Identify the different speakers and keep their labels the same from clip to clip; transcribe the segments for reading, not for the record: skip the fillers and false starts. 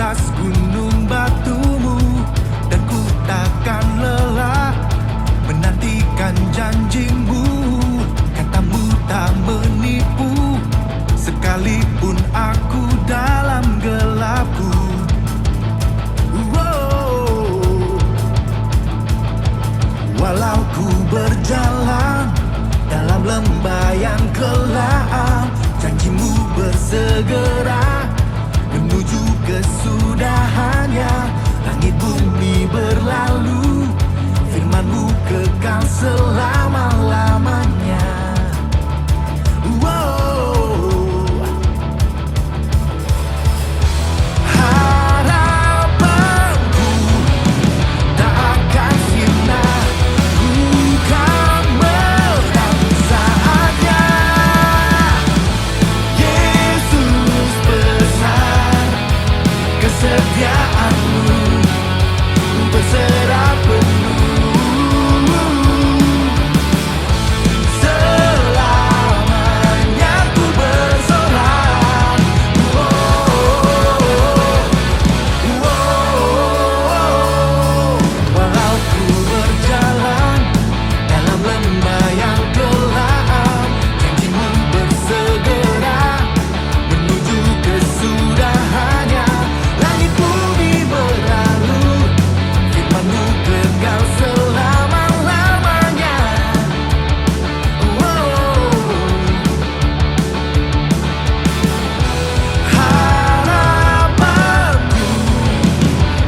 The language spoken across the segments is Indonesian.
Speaker 1: atas gunung batumu, dan ku takkan lelah menantikan janjimu. Katamu tak menipu, sekalipun aku dalam gelapku. Walau ku berjalan dalam lembah yang kelam, janjimu bersegera menuju kesudahannya. Langit bumi berlalu, firman-Mu kekal selama-lamanya. Harapanku tak akan sirna, ku kan menanti saatnya. Yesus besar kesetiaan-Mu, ku berserah penuh. Selamanya ku bersorak. Walau ku berjalan dalam lembah yang gelap, janjimu bersegera menuju kesudahannya. Langit bumi berlalu, firman-Mu kekal selama-lamanya. Harapanku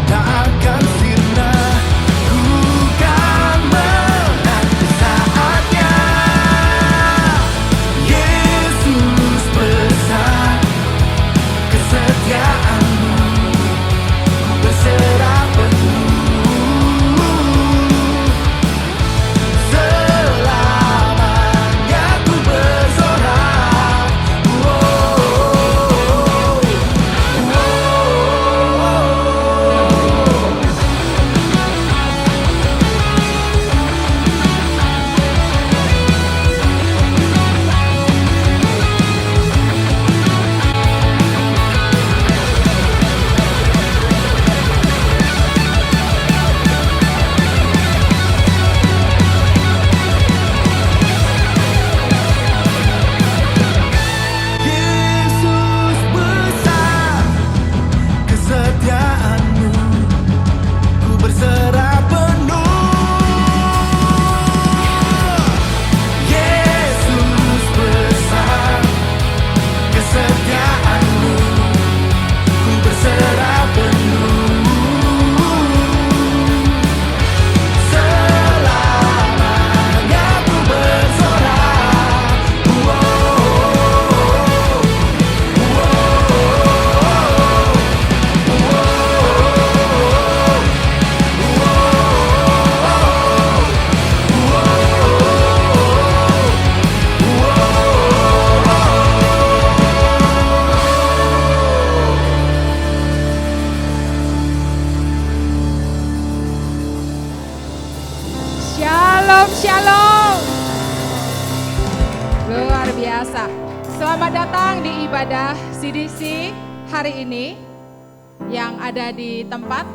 Speaker 1: tak akan sirna, ku kan menanti saatnya. Yesus besar kesetiaan-Mu, ku berserah penuh. Selamanya ku bersorak. Yesus besar kesetiaan-Mu, ku berserah penuh. Yesus besar kesetiaan-Mu, ku berserah penuh. Selamanya ku bersorak.
Speaker 2: Shalom, shalom. Luar biasa. Selamat datang di ibadah CDC hari ini yang ada di tempat.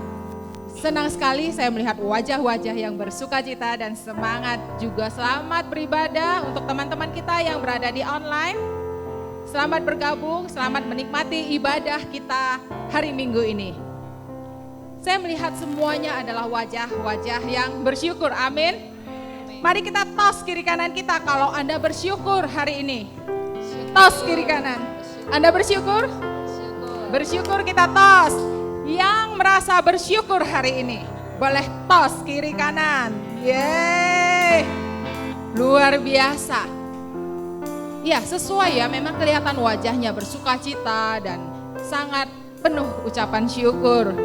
Speaker 2: Senang sekali saya melihat wajah-wajah yang bersukacita dan semangat, juga selamat beribadah untuk teman-teman kita yang berada di online. Selamat bergabung, selamat menikmati ibadah kita hari Minggu ini. Saya melihat semuanya adalah wajah-wajah yang bersyukur, amin. Mari kita tos kiri kanan kita kalau Anda bersyukur hari ini. Tos kiri kanan. Anda bersyukur? Bersyukur kita tos. Yang merasa bersyukur hari ini, boleh tos kiri kanan. Yeay. Luar biasa. Ya, sesuai ya, memang kelihatan wajahnya bersukacita dan sangat penuh ucapan syukur.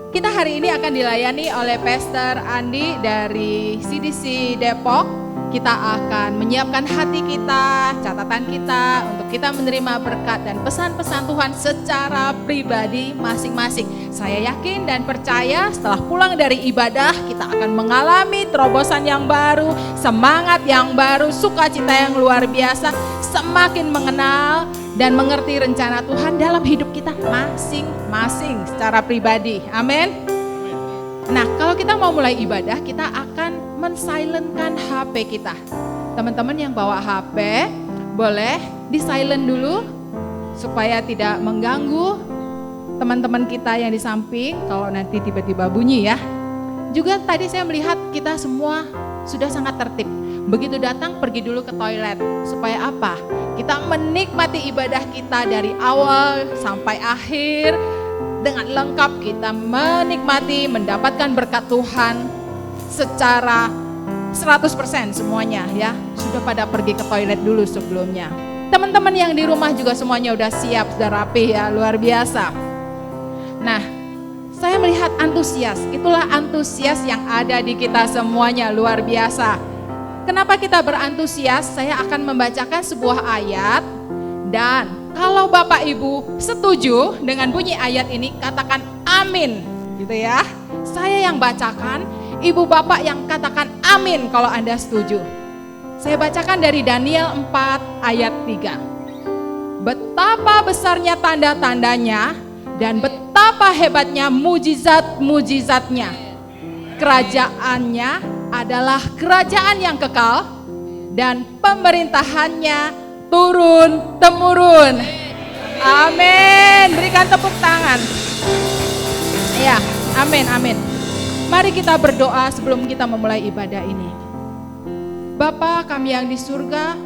Speaker 2: Kita hari ini akan dilayani oleh Pastor Andi dari CDC Depok. Kita akan menyiapkan hati kita, catatan kita untuk kita menerima berkat dan pesan-pesan Tuhan secara pribadi masing-masing. Saya yakin dan percaya setelah pulang dari ibadah kita akan mengalami terobosan yang baru, semangat yang baru, sukacita yang luar biasa, semakin mengenal dan mengerti rencana Tuhan dalam hidup kita masing-masing secara pribadi. Amin. Nah, kalau kita mau mulai ibadah, kita akan men-silentkan HP kita. Teman-teman yang bawa HP, boleh di-silent dulu supaya tidak mengganggu teman-teman kita yang di samping kalau nanti tiba-tiba bunyi ya. Juga tadi saya melihat kita semua sudah sangat tertib. Begitu datang pergi dulu ke toilet. Supaya apa? Kita menikmati ibadah kita dari awal sampai akhir. Dengan lengkap kita menikmati, mendapatkan berkat Tuhan secara 100% semuanya ya. Sudah pada pergi ke toilet dulu sebelumnya. Teman-teman yang di rumah juga semuanya udah siap, sudah rapi ya, luar biasa. Nah, saya melihat antusias, itulah antusias yang ada di kita semuanya, luar biasa. Kenapa kita berantusias? Saya akan membacakan sebuah ayat, dan kalau Bapak Ibu setuju dengan bunyi ayat ini, katakan amin, gitu ya. Saya yang bacakan, Ibu Bapak yang katakan amin kalau Anda setuju. Saya bacakan dari Daniel 4 ayat 3. Betapa besarnya tanda-tandanya dan betapa hebatnya mujizat-mujizatnya. Kerajaannya adalah kerajaan yang kekal dan pemerintahannya turun-temurun. Amin. Berikan tepuk tangan. Ya, amin, amin. Mari kita berdoa sebelum kita memulai ibadah ini. Bapa kami yang di surga,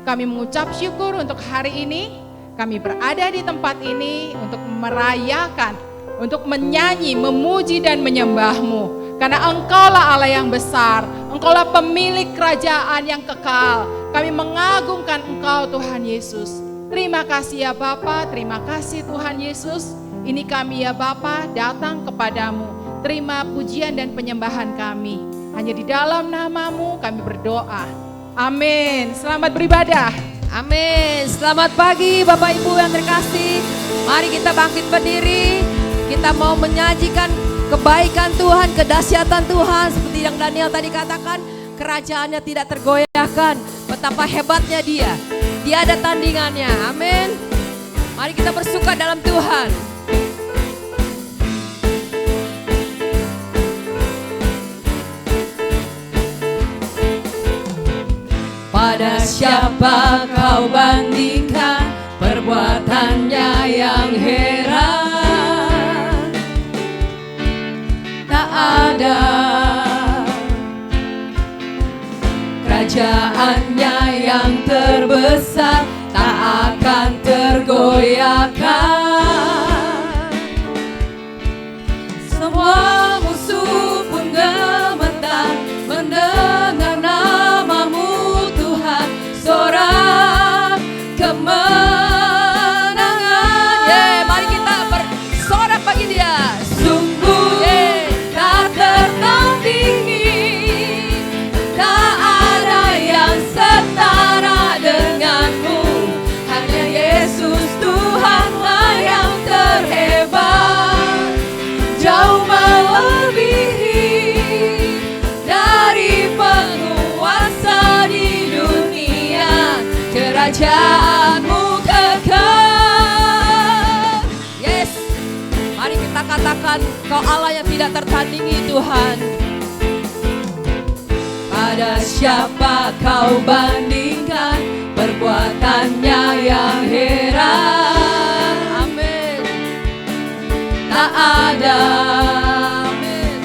Speaker 2: kami mengucap syukur untuk hari ini. Kami berada di tempat ini untuk merayakan, untuk menyanyi, memuji dan menyembah-Mu. Karena Engkaulah Allah yang besar, Engkaulah pemilik kerajaan yang kekal. Kami mengagungkan Engkau Tuhan Yesus. Terima kasih ya Bapa, terima kasih Tuhan Yesus. Ini kami ya Bapa datang kepadamu. Terima pujian dan penyembahan kami. Hanya di dalam nama-Mu kami berdoa. Amin. Selamat beribadah.
Speaker 3: Amin. Selamat pagi Bapak Ibu yang terkasih. Mari kita bangkit berdiri. Kita mau menyajikan kebaikan Tuhan, kedahsyatan Tuhan. Seperti yang Daniel tadi katakan, kerajaannya tidak tergoyahkan. Betapa hebatnya Dia. Dia ada tandingannya. Amin. Mari kita bersuka dalam Tuhan. Pada siapa kau bandingkan perbuatannya yang heran? Tak ada. Kerajaannya yang terbesar tak akan tergoyahkan. Semua musuh pun gemetar mendengar nama-Mu Tuhan. Sorak kemenangan. Mari kita bersorak bagi Dia. Sungguh tak tertandingi, tak ada yang setara dengan-Mu. Hanya Yesus Tuhanlah yang terhebat, jauh melebihi dari penguasa di dunia. Kerajaan-Mu kekal. Yes, mari kita katakan Kau Allah yang tidak tertandingi Tuhan. Pada siapa Kau bandingkan perbuatannya yang heran? Amin. Tak ada. Amin.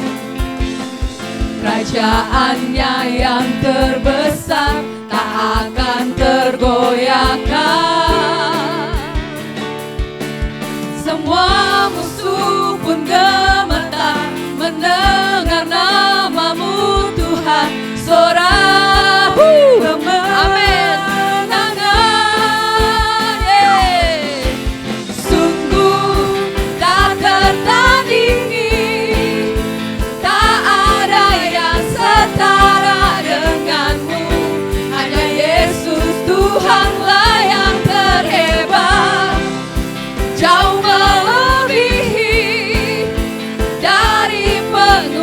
Speaker 3: Kerajaannya yang terbesar tak akan tergoyahkan. Semua musuh pun gemetar mendengar nama-Mu Tuhan. Sorak kemenangan. Sungguh tak tertandingi, tak ada yang setara dengan-Mu. Hanya Yesus Tuhanlah yang terhebat, jauh melebihi dari penguasa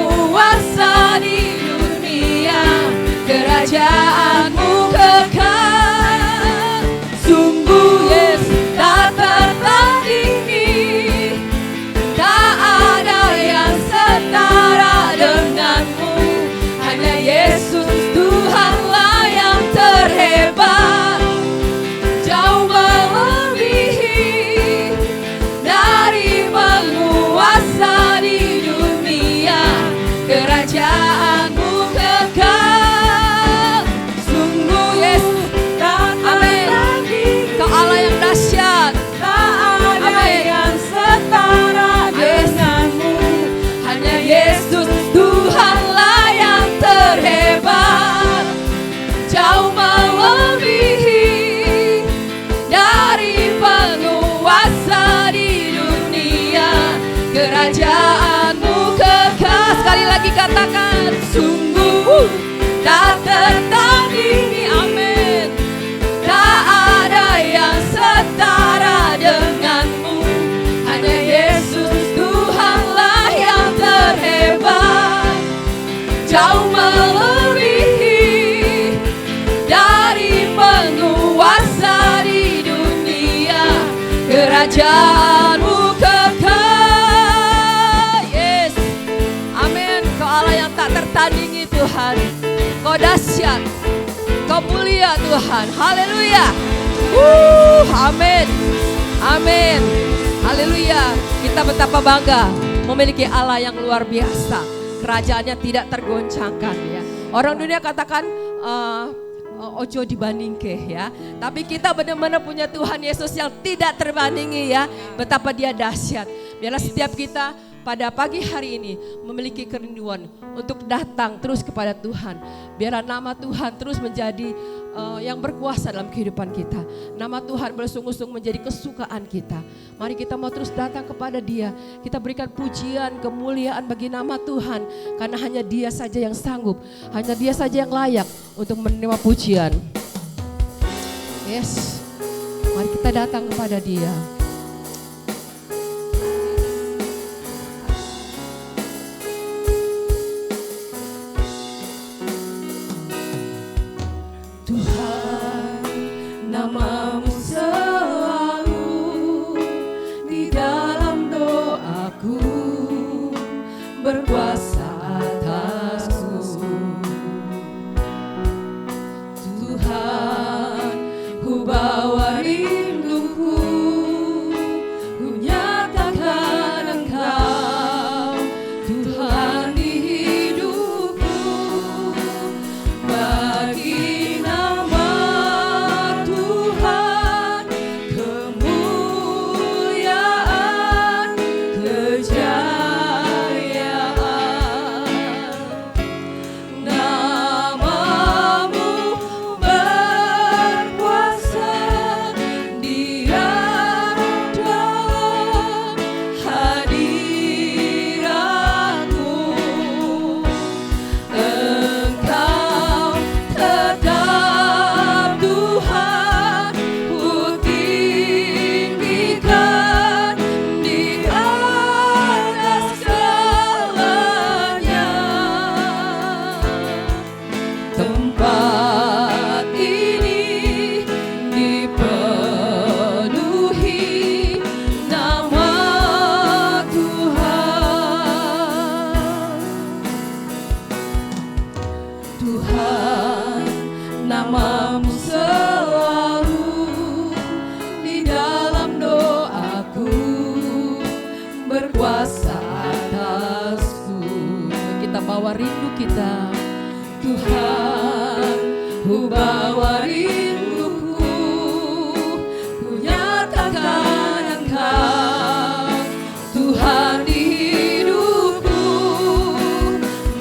Speaker 3: Kerajaanmu kekal. Sekali lagi katakan, sungguh tak tertandingi. Amin. Tak ada yang setara denganmu. Hanya Yesus Tuhanlah yang terhebat. Jauh melebihi dari penguasa di dunia. Kerajaanmu kekal. Yes. Amin. Kau Allah yang tak tertandingi Tuhan. Kau dahsyat. Kau mulia Tuhan. Haleluya. Amin. Amin. Haleluya. Kita betapa bangga memiliki Allah yang luar biasa. Kerajaannya tidak tergoncangkan ya. Orang dunia katakan ojo dibandingke ya. Tapi kita benar-benar punya Tuhan Yesus yang tidak terbandingi ya. Betapa dia dahsyat. Biarlah setiap kita pada pagi hari ini memiliki kerinduan untuk datang terus kepada Tuhan. Biarlah nama Tuhan terus menjadi yang berkuasa dalam kehidupan kita. Nama Tuhan bersungguh-sungguh menjadi kesukaan kita. Mari kita mau terus datang kepada Dia. Kita berikan pujian, kemuliaan bagi nama Tuhan. Karena hanya Dia saja yang sanggup. Hanya Dia saja yang layak untuk menerima pujian. Yes. Mari kita datang kepada Dia.
Speaker 1: Namamu selalu di dalam doaku, berkuasa atasku. Tuhan, ku bawa rinduku, ku nyatakan Engkau Tuhan di hidupku. Bagi nama namamu selalu di dalam doaku, berkuasa atasku.
Speaker 3: Kita bawa rindu kita.
Speaker 1: Tuhan, ku bawa rinduku, ku nyatakan Engkau Tuhan di hidupku.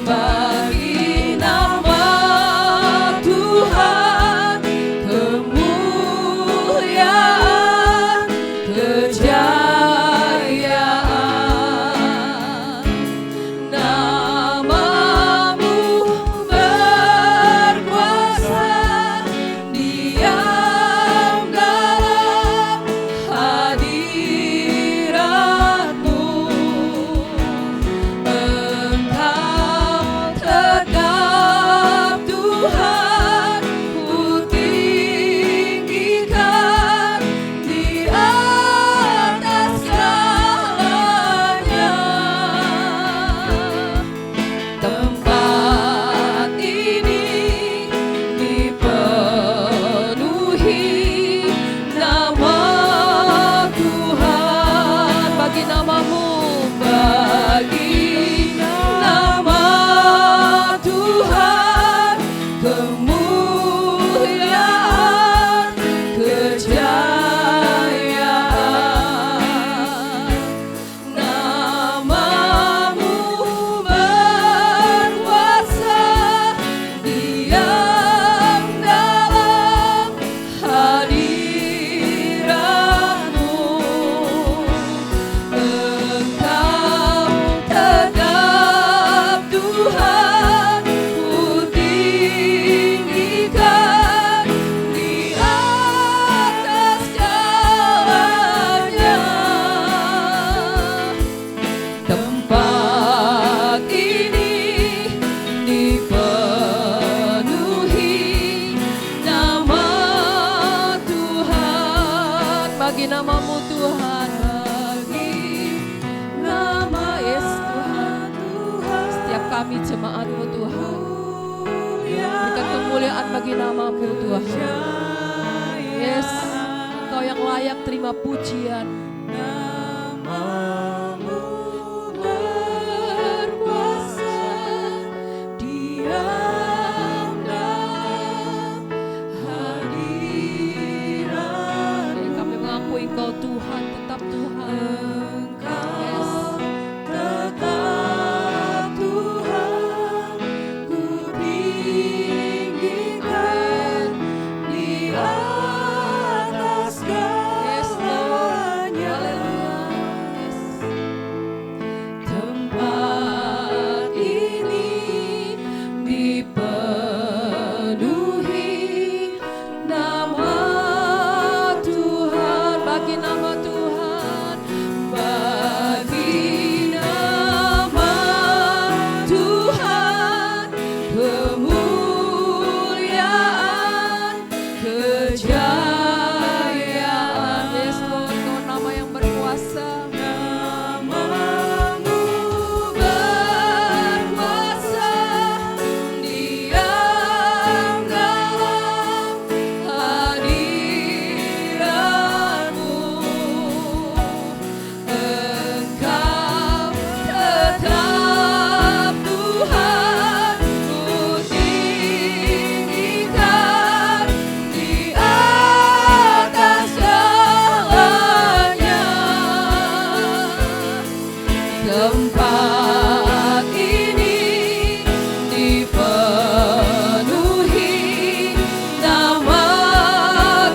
Speaker 1: Bagi nama Tuhan kemuliaan, kejayaan. Namamu berkuasa di
Speaker 3: namamu Tuhan, bagi nama Yesus Tuhan. Setiap kami jemaatmu Tuhan, berikan kemuliaan bagi namamu Tuhan. Yes, Engkau yang layak terima pujian.
Speaker 1: Namamu berkuasa, diam dalam hadirat.
Speaker 3: Kami mengakui Engkau Tuhan, tetap Tuhan.
Speaker 1: Engkau tetap Tuhan, ku tinggikan di atas segalanya. Tempat ini dipenuhi nama Tuhan,
Speaker 3: Bagi nama Tuhan,
Speaker 1: bagi nama Tuhan, kemuliaan, kejayaan.
Speaker 3: Yes Lord, Engkau nama yang berkuasa.
Speaker 1: Namamu berkuasa, diam dalam hadirat-Mu. Engkau tetap Tuhan, ku tinggikan di atas segalanya. Tempat ini dipenuhi nama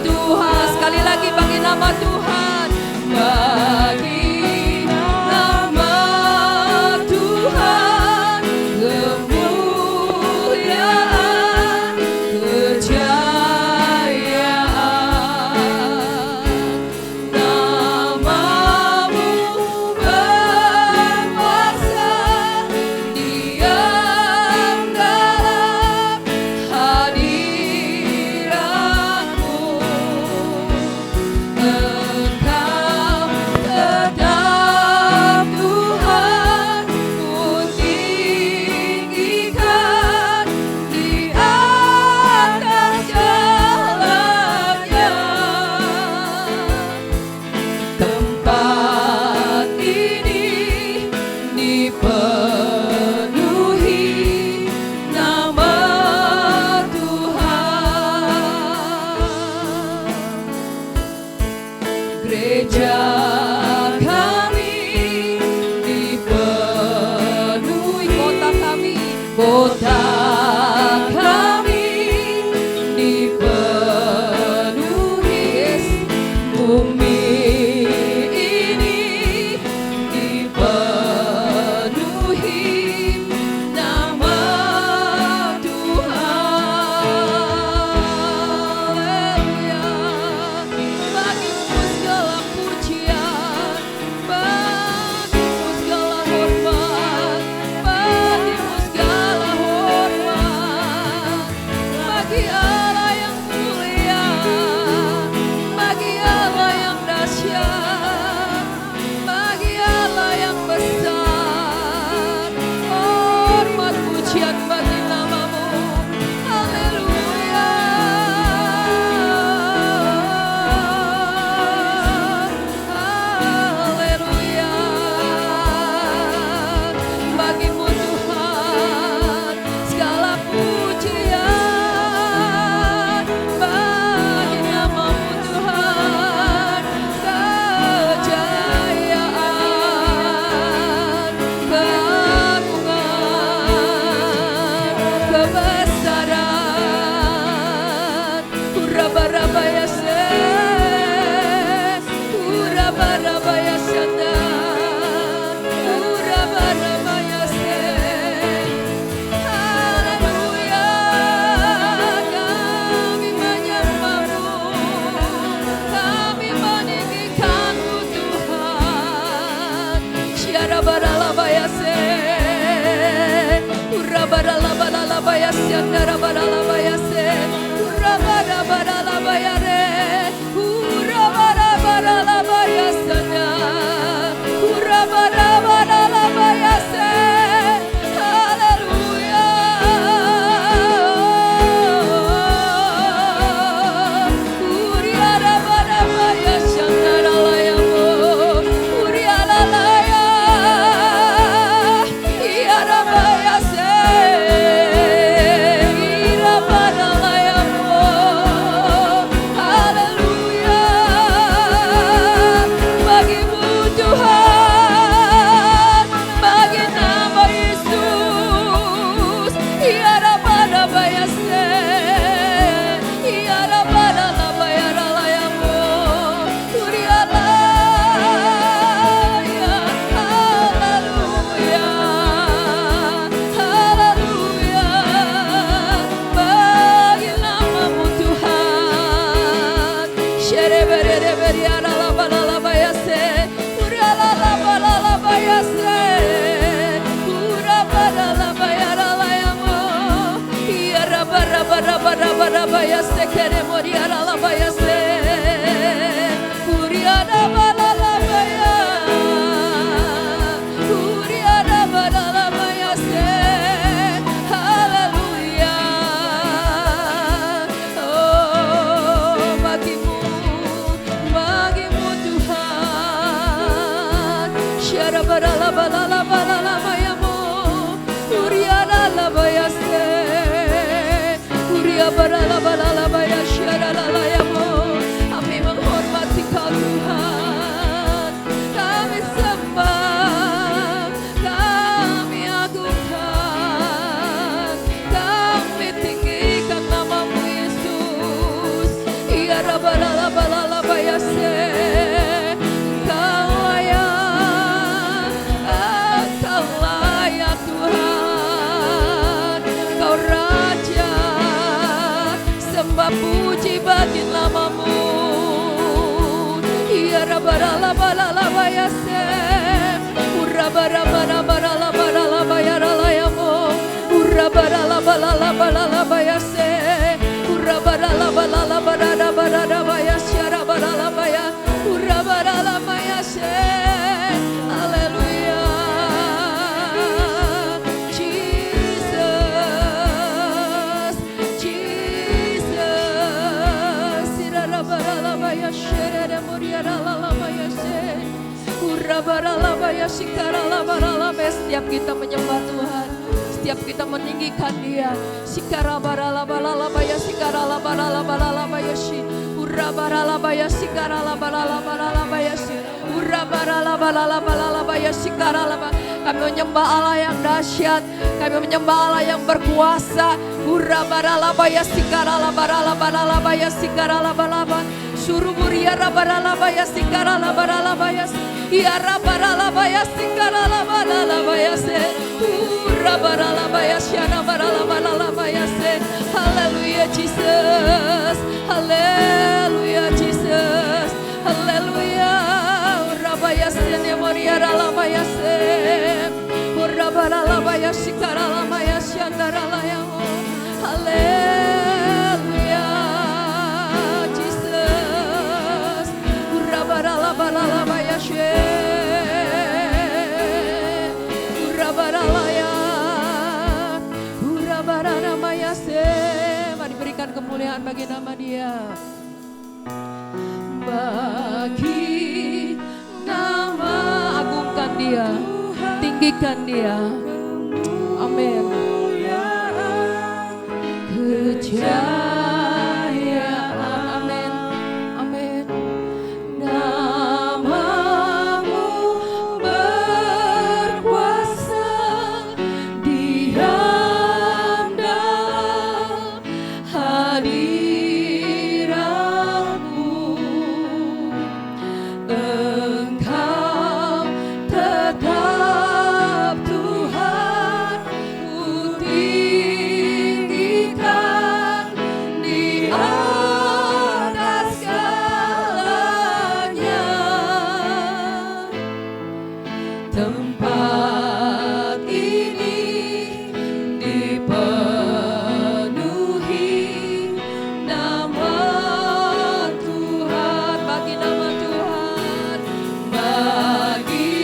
Speaker 1: Tuhan.
Speaker 3: Sekali lagi bagi nama Tuhan.
Speaker 1: Bagi nama Tuhan, kemuliaan, kejayaan. Namamu berkuasa, diam dalam hadirat-Mu. Engkau tetap Tuhan, ku tinggikan di atas segalanya. Tempat ini dipenuhi nama Tuhan. Gereja kami dipenuhi, kota kami dipenuhi, yes. Bumi ini dipenuhi nama Tuhan. Haleluya. Bagimu segala pujian, bagimu segala hormat, bagimu segala hormat. Bagi Allah yang mulia, bagi Allah yang dahsyat, bagi Allah yang besar. Hormat pujian bagi namamu. Haleluya. Haleluya. Bagimu Tuhan segala pujian, bagi namamu Tuhan kejayaan, keagungan, kebesaran. Urabarabaya se, urabarabaya sanda, urabarabaya se. Haleluya, kami menyembahmu, kami meninggikanmu Tuhan. Syarabaralabaya se, urabaralabalabaya se, andarabaralabaya se, urabarabarabayare, urabarabarabayare. Shara barala balala balala bayamo. Uriara la bayase. Uria barala balala bayashara la layamo. Kami menghormati Kau Tuhan. Kami sembah, kami agungkan, kami tinggikan nama-Mu Yesus. Ya Rabbalala balala bayase. Engkau layak Tuhan. Engkau Raja, sembah puji bagi nama-Mu. Ya Rabbalala balala bayase. Urabara bara bara la bara la bayara la yamo. Urabara la balala balala bayase. Urabara la balala bara bara bayase. Urabara la baya. Urabara la bayase. Haleluya. Jesus, Jesus. Irabara la bayase. Muriara la bayase. Setiap kita menyembah Tuhan, setiap kita meninggikan Dia. Kami menyembah Allah yang dahsyat, kami menyembah Allah yang berkuasa. Suruh muria rabarala baya sikarala barala bayas. Ya rabarala baya sikarala barala bayas. Rabarala bayas yana barala barala bayas. Hallelujah Jesus. Hallelujah Jesus. Hallelujah. Rabayas yana muria rala bayas. Rabarala bayas sikarala bayas yana rala ya. Hallelujah. Barala barala bayashe. Urabarala ya. Urabarana mayase. Mari berikan kemuliaan bagi nama Dia. Bagi nama, agungkan Dia, tinggikan Dia. Amin. Kejayaan. Amin. Amin. Nama-Mu berkuasa, diam dalam hadirat-Mu. Engkau tetap Tuhan, Ku tinggikan di atas segalanya. Tempat ini dipenuhi nama Tuhan. Bagi nama Tuhan, bagi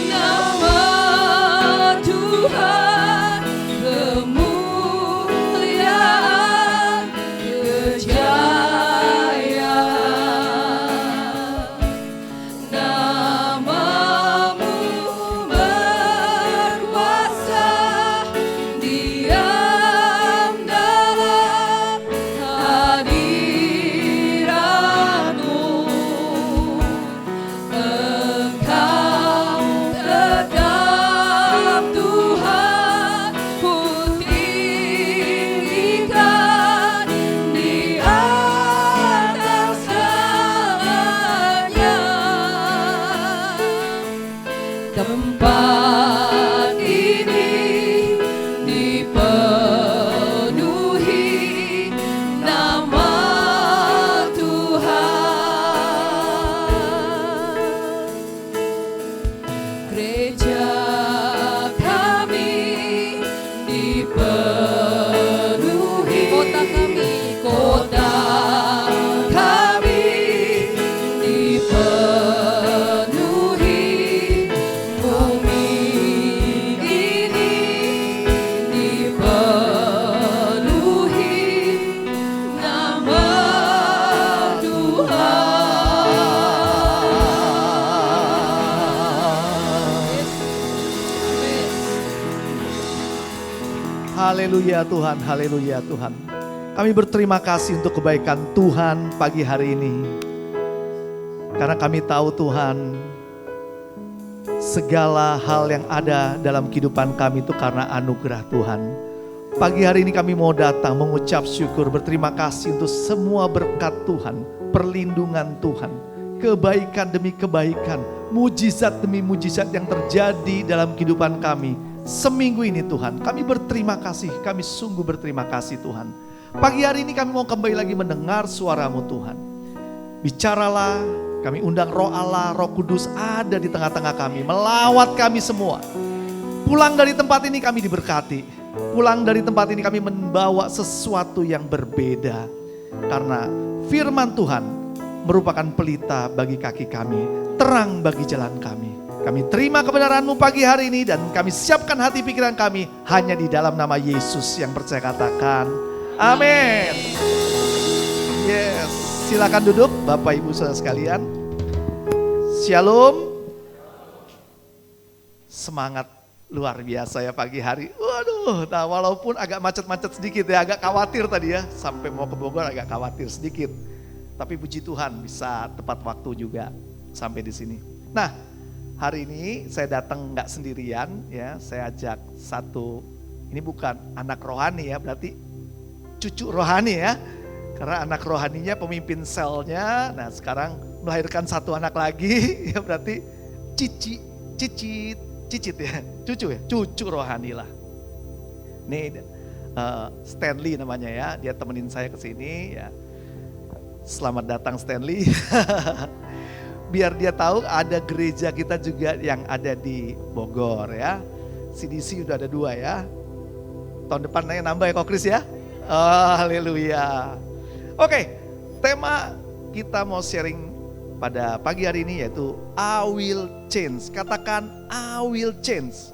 Speaker 1: nama Tuhan, kemuliaan, kejayaan. Nama-Mu berkuasa, diam dalam hadirat-Mu. Engkau tetap Tuhan, Ku tinggikan di atas segalanya. Tempat ini dipenuhi nama Tuhan. Gereja kami dipenuhi, kota kami dipenuhi, bumi ini dipenuhi nama Tuhan.
Speaker 4: Haleluya Tuhan, haleluya Tuhan. Kami berterima kasih untuk kebaikan Tuhan pagi hari ini. Karena kami tahu Tuhan, segala hal yang ada dalam kehidupan kami itu karena anugerah Tuhan. Pagi hari ini kami mau datang mengucap syukur, berterima kasih untuk semua berkat Tuhan, perlindungan Tuhan, kebaikan demi kebaikan, mujizat demi mujizat yang terjadi dalam kehidupan kami. Seminggu ini Tuhan, kami berterima kasih, kami sungguh berterima kasih Tuhan. Pagi hari ini kami mau kembali lagi mendengar suara-Mu Tuhan. Bicaralah, kami undang Roh Allah, Roh Kudus ada di tengah-tengah kami, melawat kami semua. Pulang dari tempat ini kami diberkati. Pulang dari tempat ini kami membawa sesuatu yang berbeda. Karena firman Tuhan merupakan pelita bagi kaki kami, terang bagi jalan kami. Kami terima kebenaran-Mu pagi hari ini dan kami siapkan hati pikiran kami hanya di dalam nama Yesus yang percaya katakan amin. Yes, silakan duduk Bapak Ibu Saudara sekalian. Shalom. Semangat luar biasa ya pagi hari. Waduh, nah walaupun agak macet-macet sedikit ya, agak khawatir tadi ya. Sampai mau ke Bogor agak khawatir sedikit. Tapi puji Tuhan bisa tepat waktu juga sampai di sini. Nah, hari ini saya datang nggak sendirian ya. Saya ajak satu, ini bukan anak rohani ya, berarti cucu rohani ya. Karena anak rohaninya pemimpin selnya. Nah, sekarang melahirkan satu anak lagi ya, berarti cicit ya, cucu rohani lah. Nih Stanley namanya ya, dia temenin saya ke sini ya. Selamat datang Stanley. Biar dia tahu ada gereja kita juga yang ada di Bogor ya. CDC udah ada 2 ya. Tahun depan nambah ya Kok Kris ya. Oh, haleluya. Oke, tema kita mau sharing pada pagi hari ini yaitu I will change. Katakan I will change.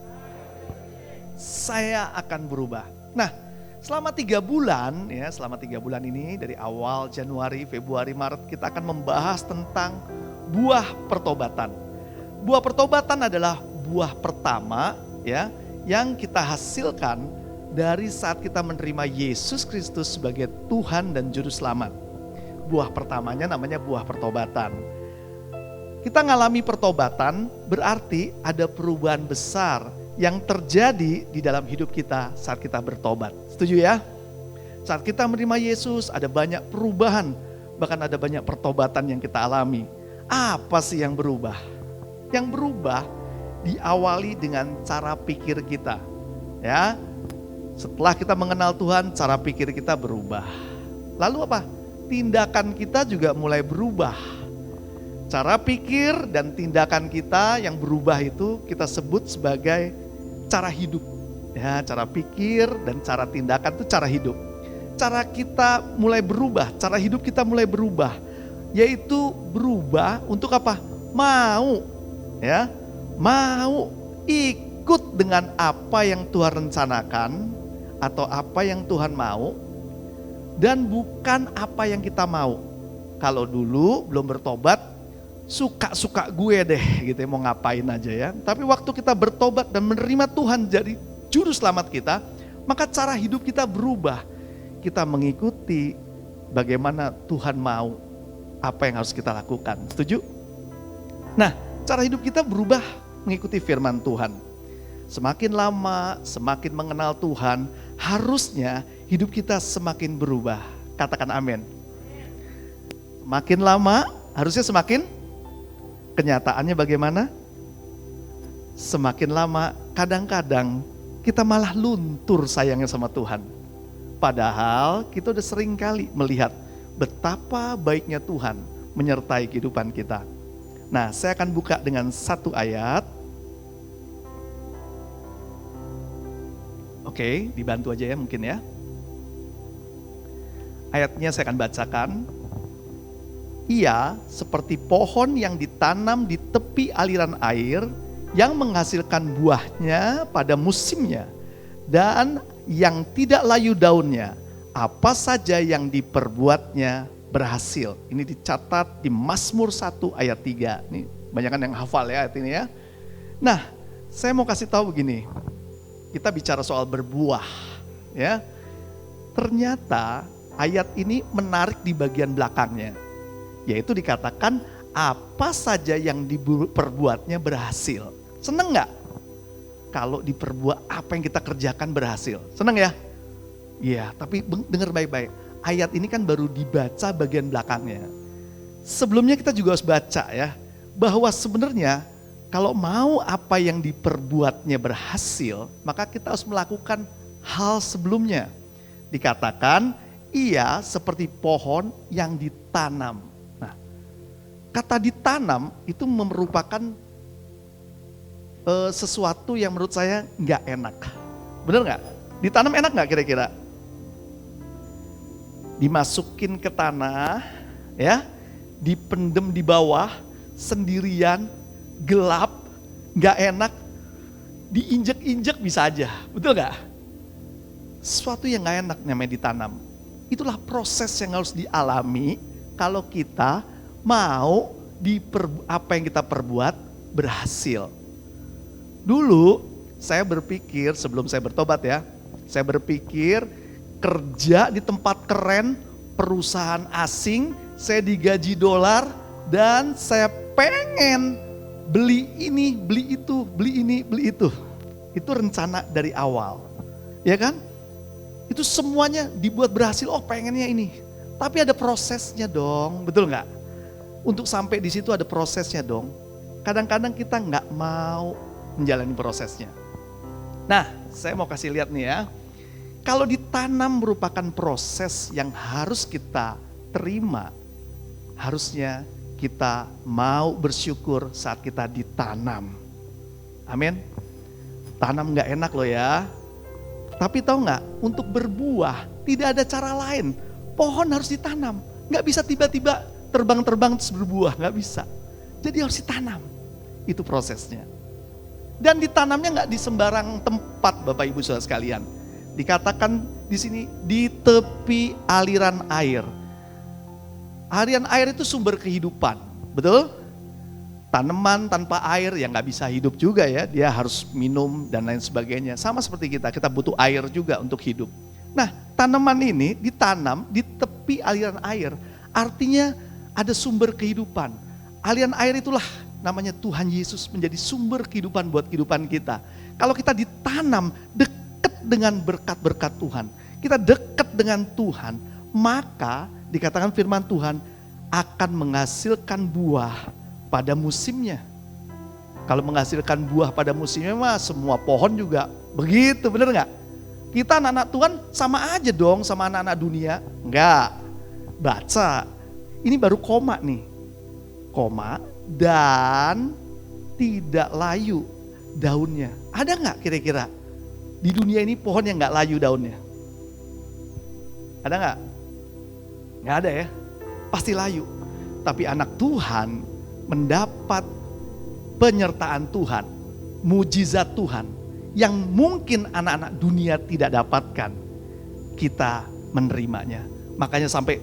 Speaker 4: Saya akan berubah. Nah, selama 3 bulan ya, selama 3 bulan ini dari awal Januari, Februari, Maret kita akan membahas tentang buah pertobatan. Buah pertobatan adalah buah pertama ya yang kita hasilkan dari saat kita menerima Yesus Kristus sebagai Tuhan dan Juru Selamat. Buah pertamanya namanya buah pertobatan. Kita ngalami pertobatan berarti ada perubahan besar yang terjadi di dalam hidup kita saat kita bertobat. Setuju ya? Saat kita menerima Yesus ada banyak perubahan, bahkan ada banyak pertobatan yang kita alami. Apa sih yang berubah? Yang berubah diawali dengan cara pikir kita. Ya. Setelah kita mengenal Tuhan, cara pikir kita berubah. Lalu apa? Tindakan kita juga mulai berubah. Cara pikir dan tindakan kita yang berubah itu kita sebut sebagai cara hidup. Ya, cara pikir dan cara tindakan itu cara hidup. Cara kita mulai berubah, cara hidup kita mulai berubah. Yaitu berubah untuk apa? Mau. Ya, mau ikut dengan apa yang Tuhan rencanakan atau apa yang Tuhan mau dan bukan apa yang kita mau. Kalau dulu belum bertobat, suka-suka gue deh gitu ya, mau ngapain aja ya. Tapi waktu kita bertobat dan menerima Tuhan jadi Juru Selamat kita, maka cara hidup kita berubah. Kita mengikuti bagaimana Tuhan mau, apa yang harus kita lakukan. Setuju? Nah, cara hidup kita berubah mengikuti firman Tuhan. Semakin lama, semakin mengenal Tuhan, harusnya hidup kita semakin berubah. Katakan amin. Makin lama, harusnya semakin. Kenyataannya bagaimana? Semakin lama kadang-kadang kita malah luntur sayangnya sama Tuhan. Padahal kita udah sering kali melihat betapa baiknya Tuhan menyertai kehidupan kita. Nah, saya akan buka dengan satu ayat. Oke, dibantu aja ya mungkin ya. Ayatnya saya akan bacakan. Ia seperti pohon yang ditanam di tepi aliran air yang menghasilkan buahnya pada musimnya dan yang tidak layu daunnya. Apa saja yang diperbuatnya berhasil. Ini dicatat di Mazmur 1 ayat 3. Ini banyak yang hafal ya ayat ini ya. Nah, saya mau kasih tahu begini. Kita bicara soal berbuah. ya. Ternyata ayat ini menarik di bagian belakangnya. Yaitu dikatakan apa saja yang diperbuatnya berhasil. Seneng gak? Kalau diperbuat apa yang kita kerjakan berhasil. Seneng ya? Iya, tapi dengar baik-baik. Ayat ini kan baru dibaca bagian belakangnya. Sebelumnya kita juga harus baca ya. Bahwa sebenarnya kalau mau apa yang diperbuatnya berhasil, maka kita harus melakukan hal sebelumnya. Dikatakan ia seperti pohon yang ditanam. Nah, kata ditanam itu merupakan sesuatu yang menurut saya nggak enak. Bener nggak? Ditanam enak nggak kira-kira? Dimasukin ke tanah, ya, dipendem di bawah, sendirian, gelap, nggak enak, diinjek-injek bisa aja, betul nggak? Sesuatu yang nggak enak namanya ditanam. Itulah proses yang harus dialami kalau kita mau apa yang kita perbuat berhasil. Dulu saya berpikir sebelum saya bertobat ya, saya berpikir kerja di tempat keren, perusahaan asing, saya digaji dolar dan saya pengen beli ini, beli itu, beli ini, beli itu. Itu rencana dari awal. Ya kan? Itu semuanya dibuat berhasil, oh pengennya ini. Tapi ada prosesnya dong, betul nggak? Untuk sampai di situ ada prosesnya dong. Kadang-kadang kita nggak mau menjalani prosesnya. Nah, saya mau kasih lihat nih ya. Kalau ditanam merupakan proses yang harus kita terima. Harusnya kita mau bersyukur saat kita ditanam. Amin. Tanam gak enak loh ya. Tapi tahu gak, untuk berbuah tidak ada cara lain. Pohon harus ditanam. Gak bisa tiba-tiba terbang-terbang terus berbuah, gak bisa. Jadi harus ditanam. Itu prosesnya. Dan ditanamnya gak di sembarang tempat Bapak Ibu Saudara sekalian. Dikatakan di sini di tepi aliran air. Aliran air itu sumber kehidupan, betul? Tanaman tanpa air ya nggak bisa hidup juga ya, dia harus minum dan lain sebagainya. Sama seperti kita butuh air juga untuk hidup. Nah, tanaman ini ditanam di tepi aliran air, artinya ada sumber kehidupan. Aliran air itulah namanya Tuhan Yesus menjadi sumber kehidupan buat kehidupan kita. Kalau kita ditanam dekat dengan berkat-berkat Tuhan, kita dekat dengan Tuhan, maka dikatakan firman Tuhan akan menghasilkan buah pada musimnya. Kalau menghasilkan buah pada musimnya mah semua pohon juga begitu, bener gak? Kita anak-anak Tuhan sama aja dong sama anak-anak dunia. Enggak, baca. Ini baru koma nih. Koma dan tidak layu daunnya. Ada gak kira-kira di dunia ini pohon yang gak layu daunnya? Ada gak? Nggak ada ya, pasti layu. Tapi anak Tuhan mendapat penyertaan Tuhan, mujizat Tuhan yang mungkin anak-anak dunia tidak dapatkan. Kita menerimanya. Makanya sampai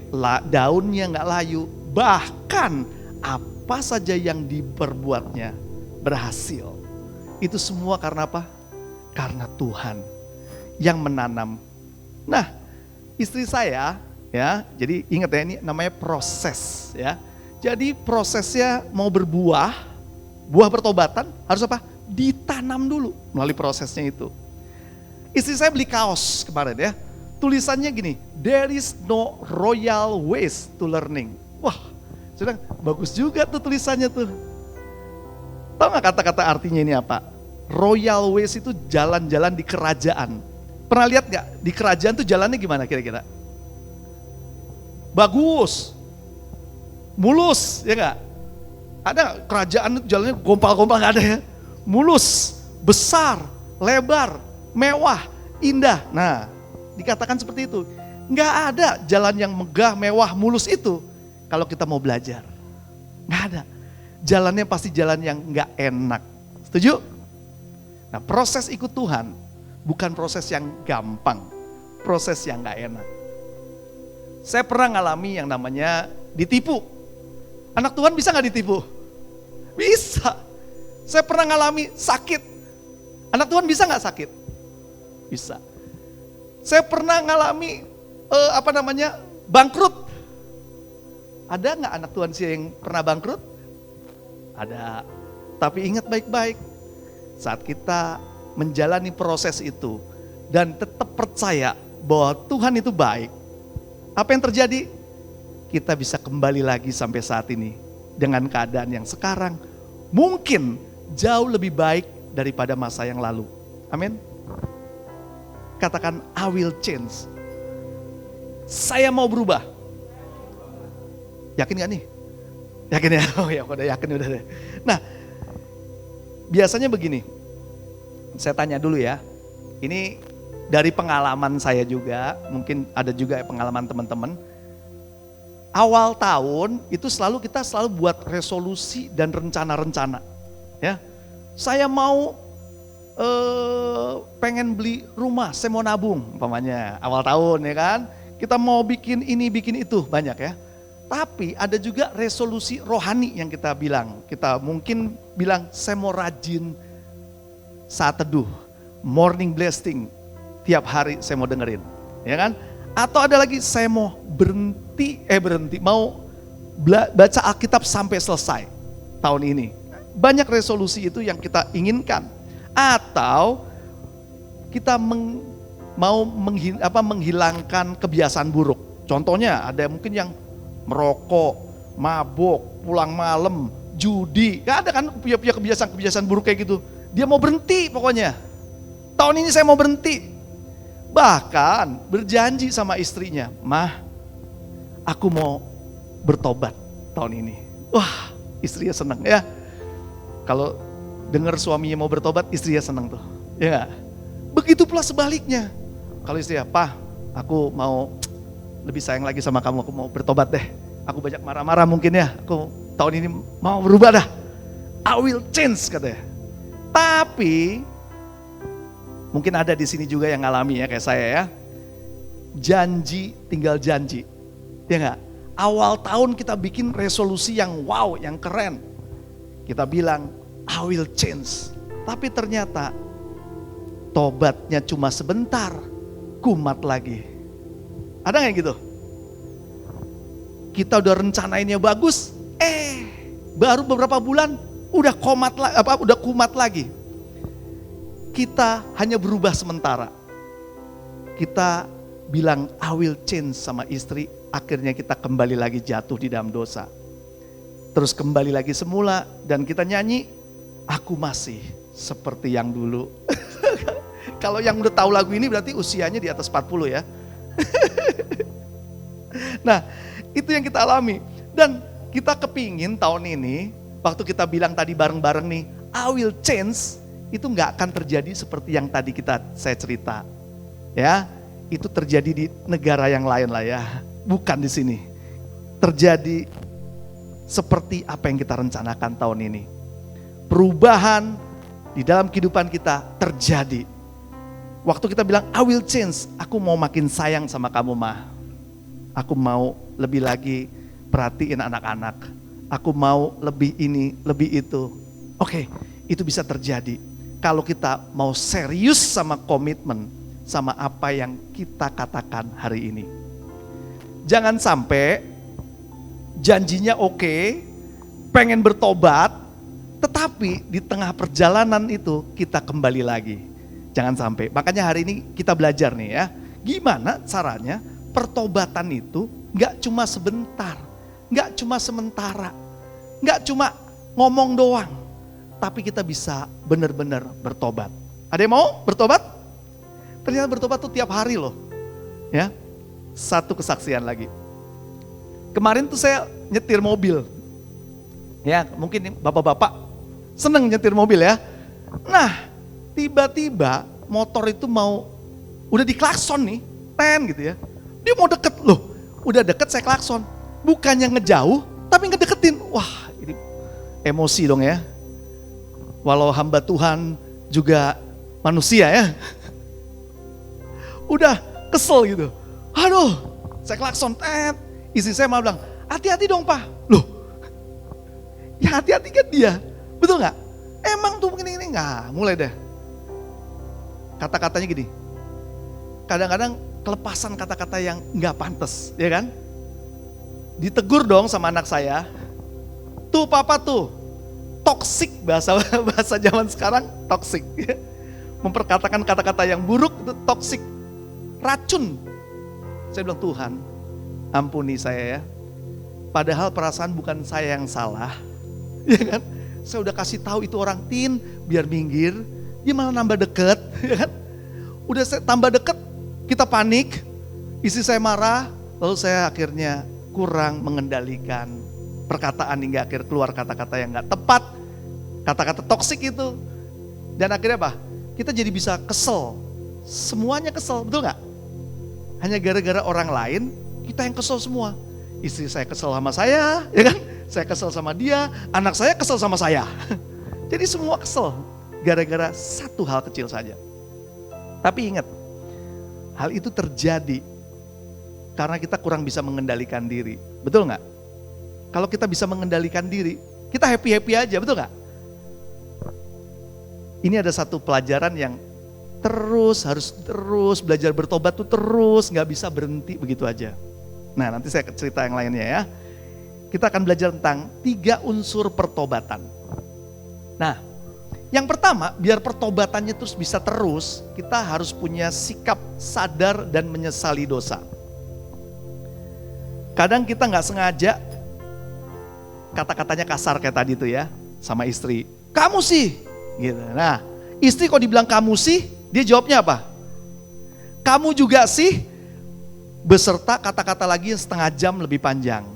Speaker 4: daunnya nggak layu, bahkan apa saja yang diperbuatnya berhasil. Itu semua karena apa? Karena Tuhan yang menanam. Nah, istri saya ya, jadi ingat ya ini namanya proses ya. Jadi prosesnya mau berbuah, buah pertobatan harus apa? Ditanam dulu melalui prosesnya itu. Istri saya beli kaos kemarin ya, tulisannya gini, there is no royal ways to learning. Wah, sudah bagus juga tuh tulisannya tuh. Tahu gak kata-kata artinya ini apa? Royal ways itu jalan-jalan di kerajaan. Pernah lihat gak di kerajaan tuh jalannya gimana kira-kira? Bagus, mulus, ya enggak? Ada kerajaan jalannya gompal-gompal, nggak ada ya? Mulus, besar, lebar, mewah, indah. Nah, dikatakan seperti itu. Nggak ada jalan yang megah, mewah, mulus itu kalau kita mau belajar. Nggak ada. Jalannya pasti jalan yang nggak enak. Setuju? Nah, proses ikut Tuhan bukan proses yang gampang, proses yang nggak enak. Saya pernah ngalami yang namanya ditipu. Anak Tuhan bisa gak ditipu? Bisa. Saya pernah ngalami sakit. Anak Tuhan bisa gak sakit? Bisa. Saya pernah ngalami bangkrut. Ada nggak anak Tuhan sih yang pernah bangkrut? Ada. Tapi ingat baik-baik, saat kita menjalani proses itu dan tetap percaya bahwa Tuhan itu baik, apa yang terjadi? Kita bisa kembali lagi sampai saat ini dengan keadaan yang sekarang mungkin jauh lebih baik daripada masa yang lalu. Amin. Katakan, I will change. Saya mau berubah. Yakin gak nih? Yakin ya? Oh ya, udah yakin udah deh. Nah, biasanya begini. Saya tanya dulu ya. Ini dari pengalaman saya juga, mungkin ada juga pengalaman teman-teman. Awal tahun itu kita selalu buat resolusi dan rencana-rencana. Ya, saya mau pengen beli rumah, saya mau nabung, umpamanya awal tahun ya kan. Kita mau bikin ini, bikin itu, banyak ya. Tapi ada juga resolusi rohani yang kita bilang. Kita mungkin bilang, saya mau rajin saat teduh, morning blessing, tiap hari saya mau dengerin, ya kan? Atau ada lagi, saya mau mau baca Alkitab sampai selesai tahun ini. Banyak resolusi itu yang kita inginkan. Atau kita mau menghilangkan kebiasaan buruk. Contohnya ada mungkin yang merokok, mabok, pulang malam, judi. Gak ada kan punya kebiasaan buruk kayak gitu. Dia mau berhenti pokoknya. Tahun ini saya mau berhenti. Bahkan berjanji sama istrinya, Mah, aku mau bertobat tahun ini. Wah, istrinya senang ya. Kalau dengar suaminya mau bertobat, istrinya senang tuh. Ya gak? Begitu pula sebaliknya. Kalau istrinya, Pak, aku mau lebih sayang lagi sama kamu, aku mau bertobat deh. Aku banyak marah-marah mungkin ya, aku tahun ini mau berubah dah. I will change katanya. Tapi mungkin ada di sini juga yang ngalami ya kayak saya ya. Janji tinggal janji. Ya enggak? Awal tahun kita bikin resolusi yang wow, yang keren. Kita bilang I will change. Tapi ternyata tobatnya cuma sebentar, kumat lagi. Ada nggak gitu? Kita udah rencanainnya bagus, baru beberapa bulan udah kumat lagi. Kita hanya berubah sementara. Kita bilang I will change sama istri, akhirnya kita kembali lagi jatuh di dalam dosa. Terus kembali lagi semula dan kita nyanyi, aku masih seperti yang dulu. Kalau yang udah tahu lagu ini berarti usianya di atas 40 ya. Nah, itu yang kita alami. Dan kita kepingin tahun ini, waktu kita bilang tadi bareng-bareng nih, I will change, itu gak akan terjadi seperti yang tadi saya cerita. Ya, itu terjadi di negara yang lain lah ya, bukan di sini. Terjadi seperti apa yang kita rencanakan tahun ini. Perubahan di dalam kehidupan kita terjadi. Waktu kita bilang, I will change, aku mau makin sayang sama kamu, Mah. Aku mau lebih lagi perhatiin anak-anak. Aku mau lebih ini, lebih itu. Oke, itu bisa terjadi. Kalau kita mau serius sama komitmen, sama apa yang kita katakan hari ini. Jangan sampai janjinya oke, pengen bertobat, tetapi di tengah perjalanan itu kita kembali lagi. Jangan sampai. Makanya hari ini kita belajar nih ya. Gimana caranya pertobatan itu gak cuma sebentar. Gak cuma sementara. Gak cuma ngomong doang. Tapi kita bisa benar-benar bertobat. Ada yang mau bertobat? Ternyata bertobat tuh tiap hari loh. Ya. Satu kesaksian lagi. Kemarin tuh saya nyetir mobil. Ya mungkin bapak-bapak seneng nyetir mobil ya. Nah, tiba-tiba motor itu udah diklakson nih, gitu ya. Dia mau deket loh, udah deket saya klakson. Bukannya ngejauh, tapi ngedeketin. Wah ini emosi dong ya. Walau hamba Tuhan juga manusia ya. Udah kesel gitu. Aduh, saya klakson, istri saya malah bilang, hati-hati dong Pak. Loh, ya hati-hati kan dia, betul gak? Emang tuh begini-ini, nggak mulai deh. Kata-katanya gini, kadang-kadang kelepasan kata-kata yang nggak pantas, ya kan? Ditegur dong sama anak saya, tuh papa tuh, toksik, bahasa zaman sekarang toksik. Memperkatakan kata-kata yang buruk itu toksik, racun. Saya bilang, Tuhan ampuni saya ya. Padahal perasaan bukan saya yang salah, ya kan? Saya udah kasih tahu itu orang, Tin, biar minggir, dia malah nambah deket, ya kan? Udah saya tambah deket, kita panik, istri saya marah, lalu saya akhirnya kurang mengendalikan perkataan hingga akhir keluar kata-kata yang gak tepat, kata-kata toksik itu. Dan akhirnya apa? Kita jadi bisa kesel, semuanya kesel, betul gak? Hanya gara-gara orang lain, kita yang kesel semua. Istri saya kesel sama saya, ya kan? Saya kesel sama dia, anak saya kesel sama saya. Jadi semua kesel, gara-gara satu hal kecil saja. Tapi ingat, hal itu terjadi karena kita kurang bisa mengendalikan diri. Betul nggak? Kalau kita bisa mengendalikan diri, kita happy-happy aja, betul nggak? Ini ada satu pelajaran yang harus terus belajar bertobat tuh terus, nggak bisa berhenti begitu aja. Nah, nanti saya cerita yang lainnya ya. Kita akan belajar tentang 3 unsur pertobatan. Nah, yang pertama, biar pertobatannya terus bisa terus, kita harus punya sikap sadar dan menyesali dosa. Kadang kita nggak sengaja, kata-katanya kasar kayak tadi tuh ya, sama istri. Kamu sih, gitu. Nah, istri kok dibilang kamu sih, dia jawabnya apa? Kamu juga sih, beserta kata-kata lagi yang setengah jam lebih panjang.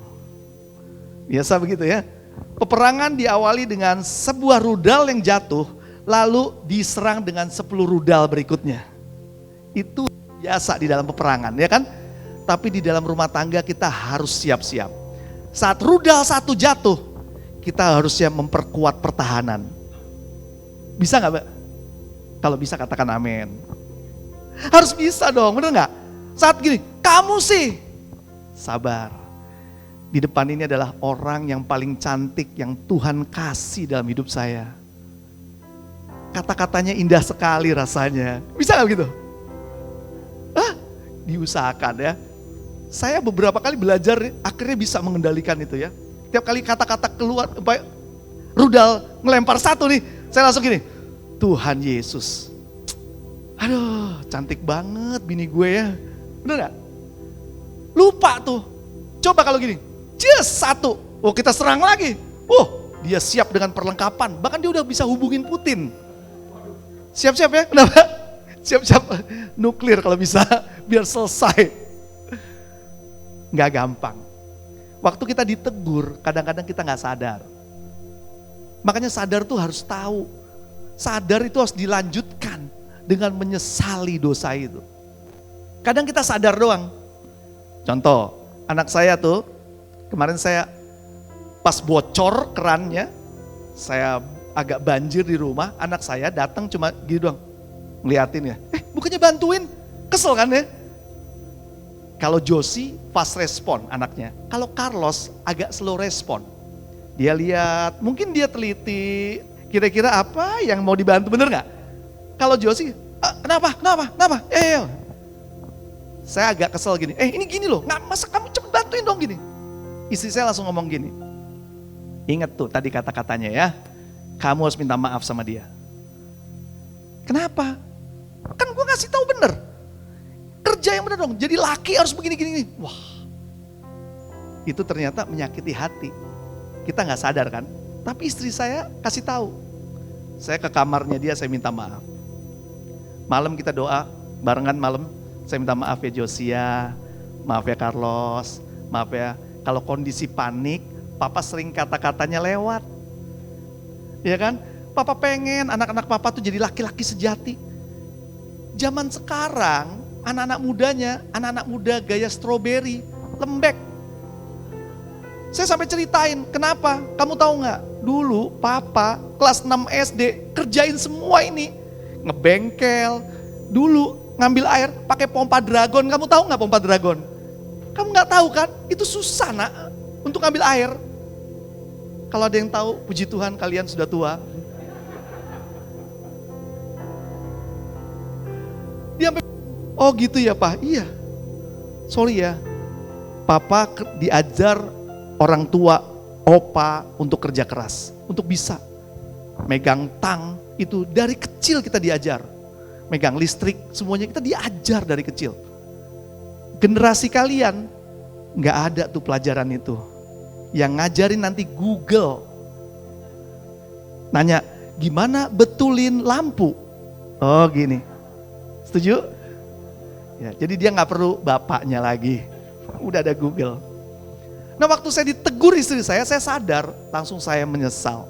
Speaker 4: Biasa begitu ya. Peperangan diawali dengan sebuah rudal yang jatuh, lalu diserang dengan 10 rudal berikutnya. Itu biasa di dalam peperangan, ya kan? Tapi di dalam rumah tangga kita harus siap-siap. Saat rudal satu jatuh, kita harusnya memperkuat pertahanan. Bisa gak, Mbak? Kalau bisa katakan amin. Harus bisa dong, bener gak? Saat gini, kamu sih, sabar. Di depan ini adalah orang yang paling cantik yang Tuhan kasih dalam hidup saya. Kata-katanya indah sekali rasanya. Bisa gak begitu? Diusahakan ya. Saya beberapa kali belajar akhirnya bisa mengendalikan itu ya. Tiap kali kata-kata keluar, rudal ngelempar satu nih, saya langsung gini, Tuhan Yesus. Aduh, cantik banget bini gue ya. Bener gak? Lupa tuh. Coba kalau gini, satu. Oh, kita serang lagi. Dia siap dengan perlengkapan. Bahkan dia udah bisa hubungin Putin. Siap-siap ya, kenapa? Siap-siap nuklir kalau bisa, biar selesai. Nggak gampang. Waktu kita ditegur, kadang-kadang kita nggak sadar. Makanya sadar tuh harus tahu. Sadar itu harus dilanjutkan dengan menyesali dosa itu. Kadang kita sadar doang. Contoh, anak saya tuh, kemarin saya pas bocor kerannya, saya agak banjir di rumah, anak saya datang cuma gini doang, ngeliatin ya. Bukannya bantuin, kesel kan ya? Kalau Josie fast respon anaknya, kalau Carlos agak slow respon. Dia lihat, mungkin dia teliti, kira-kira apa yang mau dibantu, bener gak? Kalau Josie, kenapa? Saya agak kesel gini, ini gini loh, nggak masa kamu cepet bantuin dong gini. Istri saya langsung ngomong gini, ingat tuh tadi kata-katanya ya, kamu harus minta maaf sama dia. Kenapa? Kan gue ngasih tahu bener, kerja yang bener dong, jadi laki harus begini-gini. Wah, itu ternyata menyakiti hati. Kita nggak sadar kan, tapi istri saya kasih tahu. Saya ke kamarnya dia, saya minta maaf. Malam kita doa, barengan malam. Saya minta maaf ya Josia, maaf ya Carlos, maaf ya. Kalau kondisi panik, papa sering kata-katanya lewat. Ya kan? Papa pengen anak-anak papa tuh jadi laki-laki sejati. Zaman sekarang, anak-anak mudanya, anak-anak muda gaya stroberi, lembek. Saya sampai ceritain, kenapa? Kamu tahu nggak? Dulu papa kelas 6 SD kerjain semua ini. Ngebengkel, dulu ngambil air pakai pompa dragon. Kamu tahu nggak pompa dragon? Kamu nggak tahu kan? Itu susah nak untuk ngambil air. Kalau ada yang tahu, puji Tuhan kalian sudah tua. Dia sampai Oh gitu ya Pak, iya. Sorry ya, Papa diajar orang tua, opa untuk kerja keras, untuk bisa megang tang itu dari kecil kita diajar. Megang listrik, semuanya kita diajar dari kecil. Generasi kalian nggak ada tuh pelajaran itu. Yang ngajarin nanti Google. Nanya, gimana betulin lampu? Oh gini, setuju? Ya, jadi dia nggak perlu bapaknya lagi, udah ada Google. Nah waktu saya ditegur istri saya sadar, langsung saya menyesal.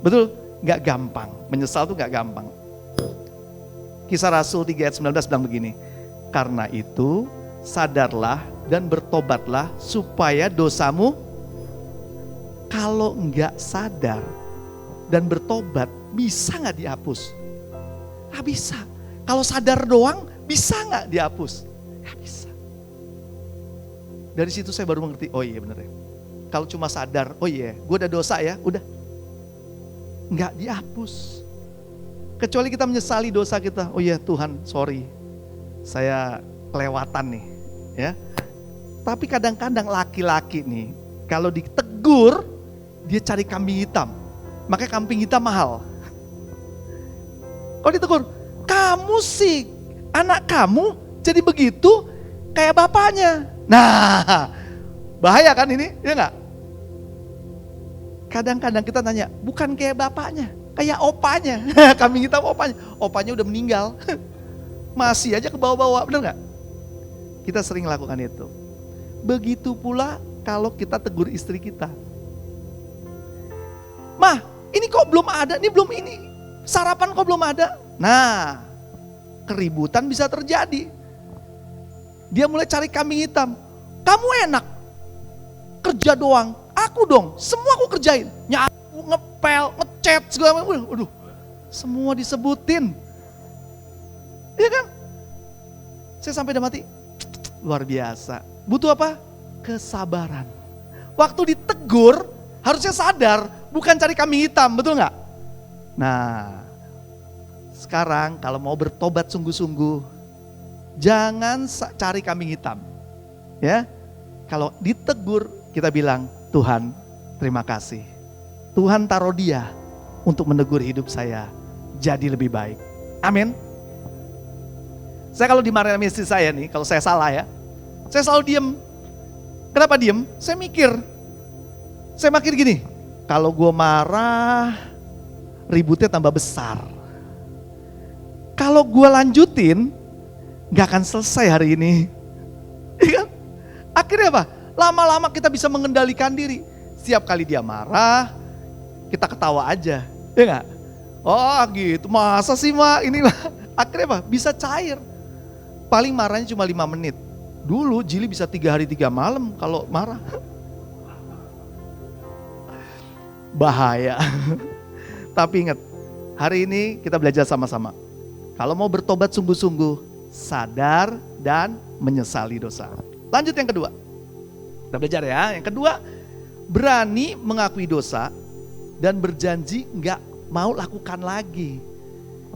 Speaker 4: Betul, nggak gampang, menyesal tuh nggak gampang. Kisah Rasul 3 ayat 19 bilang begini, karena itu sadarlah dan bertobatlah supaya dosamu, kalau nggak sadar dan bertobat bisa nggak dihapus? Nggak bisa. Kalau sadar doang bisa nggak dihapus? Nggak bisa. Dari situ saya baru mengerti, oh iya bener ya. Kalau cuma sadar, oh iya gue udah dosa ya, udah. Nggak dihapus. Kecuali kita menyesali dosa kita, oh iya Tuhan sorry, saya kelewatan nih. Ya. Tapi kadang-kadang laki-laki nih, kalau ditegur, dia cari kambing hitam. Makanya kambing hitam mahal. Kalau ditegur, kamu sih, anak kamu jadi begitu kayak bapaknya. Nah, bahaya kan ini, ya enggak? Kadang-kadang kita tanya, bukan kayak bapaknya, kayak opanya. Kambing hitam opanya. Opanya udah meninggal. Masih aja ke bawah-bawah, bener enggak? Kita sering lakukan itu. Begitu pula kalau kita tegur istri kita. Mah, ini kok belum ada, ini sarapan kok belum ada. Nah, keributan bisa terjadi. Dia mulai cari kambing hitam. Kamu enak, kerja doang, aku dong, semua aku kerjain. Nyapu, ngepel, ngecat, segala macam. Waduh, semua disebutin. Iya kan? Saya sampai udah mati, luar biasa. Butuh apa? Kesabaran. Waktu ditegur, harusnya sadar, bukan cari kambing hitam, betul nggak? Nah, sekarang kalau mau bertobat sungguh-sungguh, jangan cari kambing hitam. Ya, kalau ditegur kita bilang, Tuhan terima kasih. Tuhan taruh dia untuk menegur hidup saya jadi lebih baik. Amin. Saya kalau dimarahin sama istri saya nih, kalau saya salah ya, saya selalu diem. Kenapa diem? Saya mikir gini, kalau gue marah, ributnya tambah besar. Kalau gue lanjutin, gak akan selesai hari ini. Iya kan? Akhirnya apa? Lama-lama kita bisa mengendalikan diri. Setiap kali dia marah, kita ketawa aja. Ya gak? Oh gitu, masa sih Mak? Inilah. Akhirnya apa? Bisa cair. Paling marahnya cuma 5 menit. Dulu Jili bisa 3 hari 3 malam kalau marah. Bahaya. Tapi ingat, hari ini kita belajar sama-sama. Kalau mau bertobat sungguh-sungguh, sadar dan menyesali dosa. Lanjut yang kedua. Kita belajar ya. Yang kedua, berani mengakui dosa dan berjanji nggak mau lakukan lagi.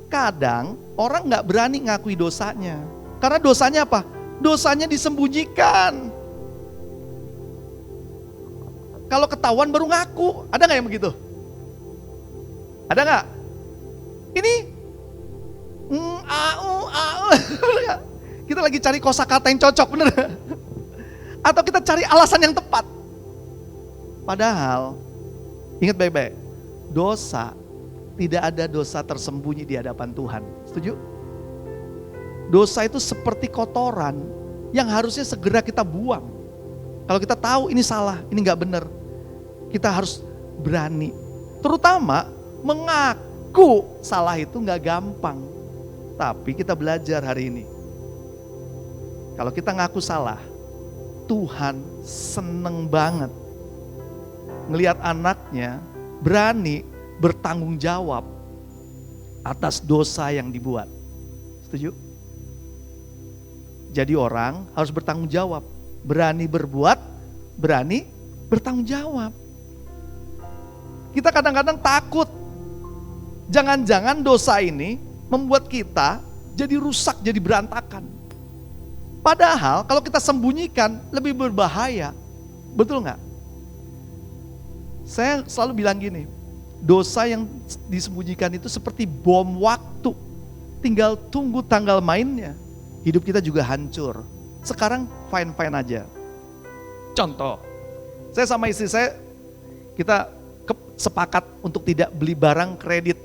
Speaker 4: Kadang orang nggak berani ngakui dosanya. Karena dosanya apa? Dosanya disembunyikan. Kalau ketahuan baru ngaku. Ada nggak yang begitu? Ada nggak? Ini kita lagi cari kosakata yang cocok, bener? Atau kita cari alasan yang tepat. Padahal, ingat baik-baik, dosa, tidak ada dosa tersembunyi di hadapan Tuhan. Setuju? Dosa itu seperti kotoran yang harusnya segera kita buang. Kalau kita tahu ini salah, ini gak benar, kita harus berani. Terutama mengaku salah itu gak gampang. Tapi kita belajar hari ini. Kalau kita ngaku salah, Tuhan seneng banget ngelihat anaknya berani bertanggung jawab atas dosa yang dibuat. Setuju? Jadi orang harus bertanggung jawab. Berani berbuat, berani bertanggung jawab. Kita kadang-kadang takut. Jangan-jangan dosa ini membuat kita jadi rusak, jadi berantakan. Padahal kalau kita sembunyikan lebih berbahaya. Betul nggak? Saya selalu bilang gini, dosa yang disembunyikan itu seperti bom waktu. Tinggal tunggu tanggal mainnya. Hidup kita juga hancur. Sekarang fine-fine aja. Contoh, saya sama istri saya, kita sepakat untuk tidak beli barang kredit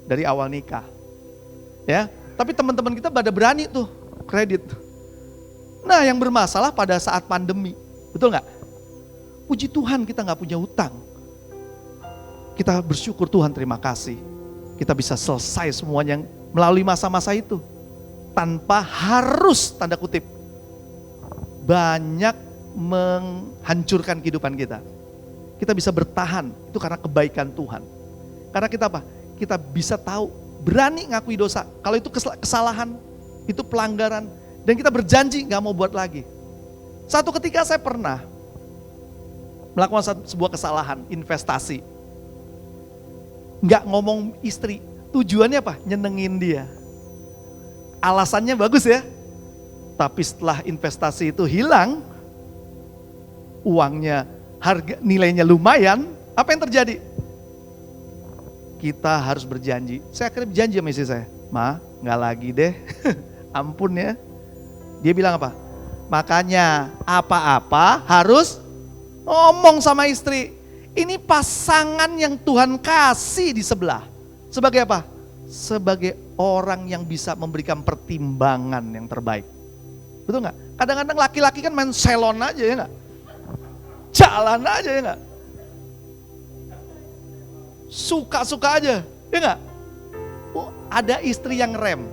Speaker 4: dari awal nikah. Ya, tapi teman-teman kita pada berani tuh kredit. Nah, yang bermasalah pada saat pandemi, betul nggak? Puji Tuhan kita nggak punya hutang. Kita bersyukur Tuhan, terima kasih. Kita bisa selesai semuanya melalui masa-masa itu. Tanpa harus, tanda kutip, banyak menghancurkan kehidupan kita. Kita bisa bertahan, itu karena kebaikan Tuhan. Karena kita apa? Kita bisa tahu, berani ngakui dosa. Kalau itu kesalahan, itu pelanggaran. Dan kita berjanji gak mau buat lagi. Satu ketika saya pernah melakukan sebuah kesalahan, investasi. Gak ngomong istri, tujuannya apa? Nyenengin dia. Alasannya bagus ya. Tapi setelah investasi itu hilang, uangnya, harga nilainya lumayan, apa yang terjadi? Kita harus berjanji. Saya akhirnya berjanji sama istri saya, Ma, gak lagi deh, ampun ya. Dia bilang apa? Makanya apa-apa harus ngomong sama istri. Ini pasangan yang Tuhan kasih di sebelah. Sebagai apa? Sebagai orang yang bisa memberikan pertimbangan yang terbaik. Betul gak? Kadang-kadang laki-laki kan main salon aja ya gak? Jalan aja ya gak? Suka-suka aja ya gak? Oh, ada istri yang rem.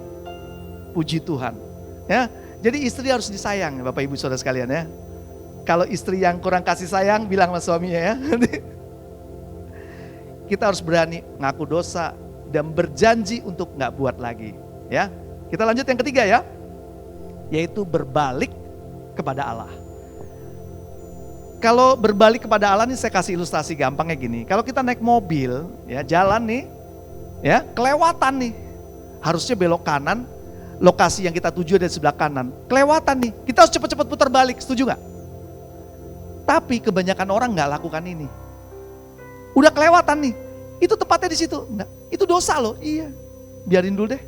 Speaker 4: Puji Tuhan ya. Jadi istri harus disayang Bapak Ibu Saudara sekalian ya. Kalau istri yang kurang kasih sayang bilang sama suaminya ya. Kita harus berani ngaku dosa dan berjanji untuk gak buat lagi ya. Kita lanjut yang ketiga ya. Yaitu berbalik kepada Allah. Kalau berbalik kepada Allah nih saya kasih ilustrasi gampangnya gini. Kalau kita naik mobil ya, jalan nih ya, kelewatan nih. Harusnya belok kanan, lokasi yang kita tuju ada di sebelah kanan. Kelewatan nih, kita harus cepat-cepat putar balik, setuju gak? Tapi kebanyakan orang gak lakukan ini. Udah kelewatan nih, itu tepatnya di situ. Enggak, itu dosa loh, iya. Biarin dulu deh.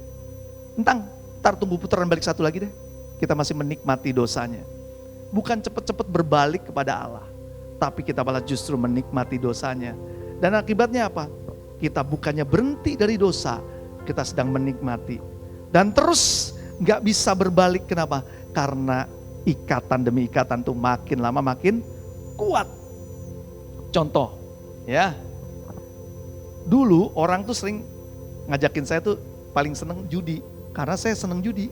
Speaker 4: Ntar tunggu putaran balik satu lagi deh. Kita masih menikmati dosanya. Bukan cepat-cepat berbalik kepada Allah. Tapi kita malah justru menikmati dosanya. Dan akibatnya apa? Kita bukannya berhenti dari dosa, kita sedang menikmati. Dan terus gak bisa berbalik, kenapa? Karena ikatan demi ikatan tuh makin lama makin kuat. Contoh ya, dulu orang tuh sering ngajakin saya tuh paling seneng judi. Karena saya seneng judi.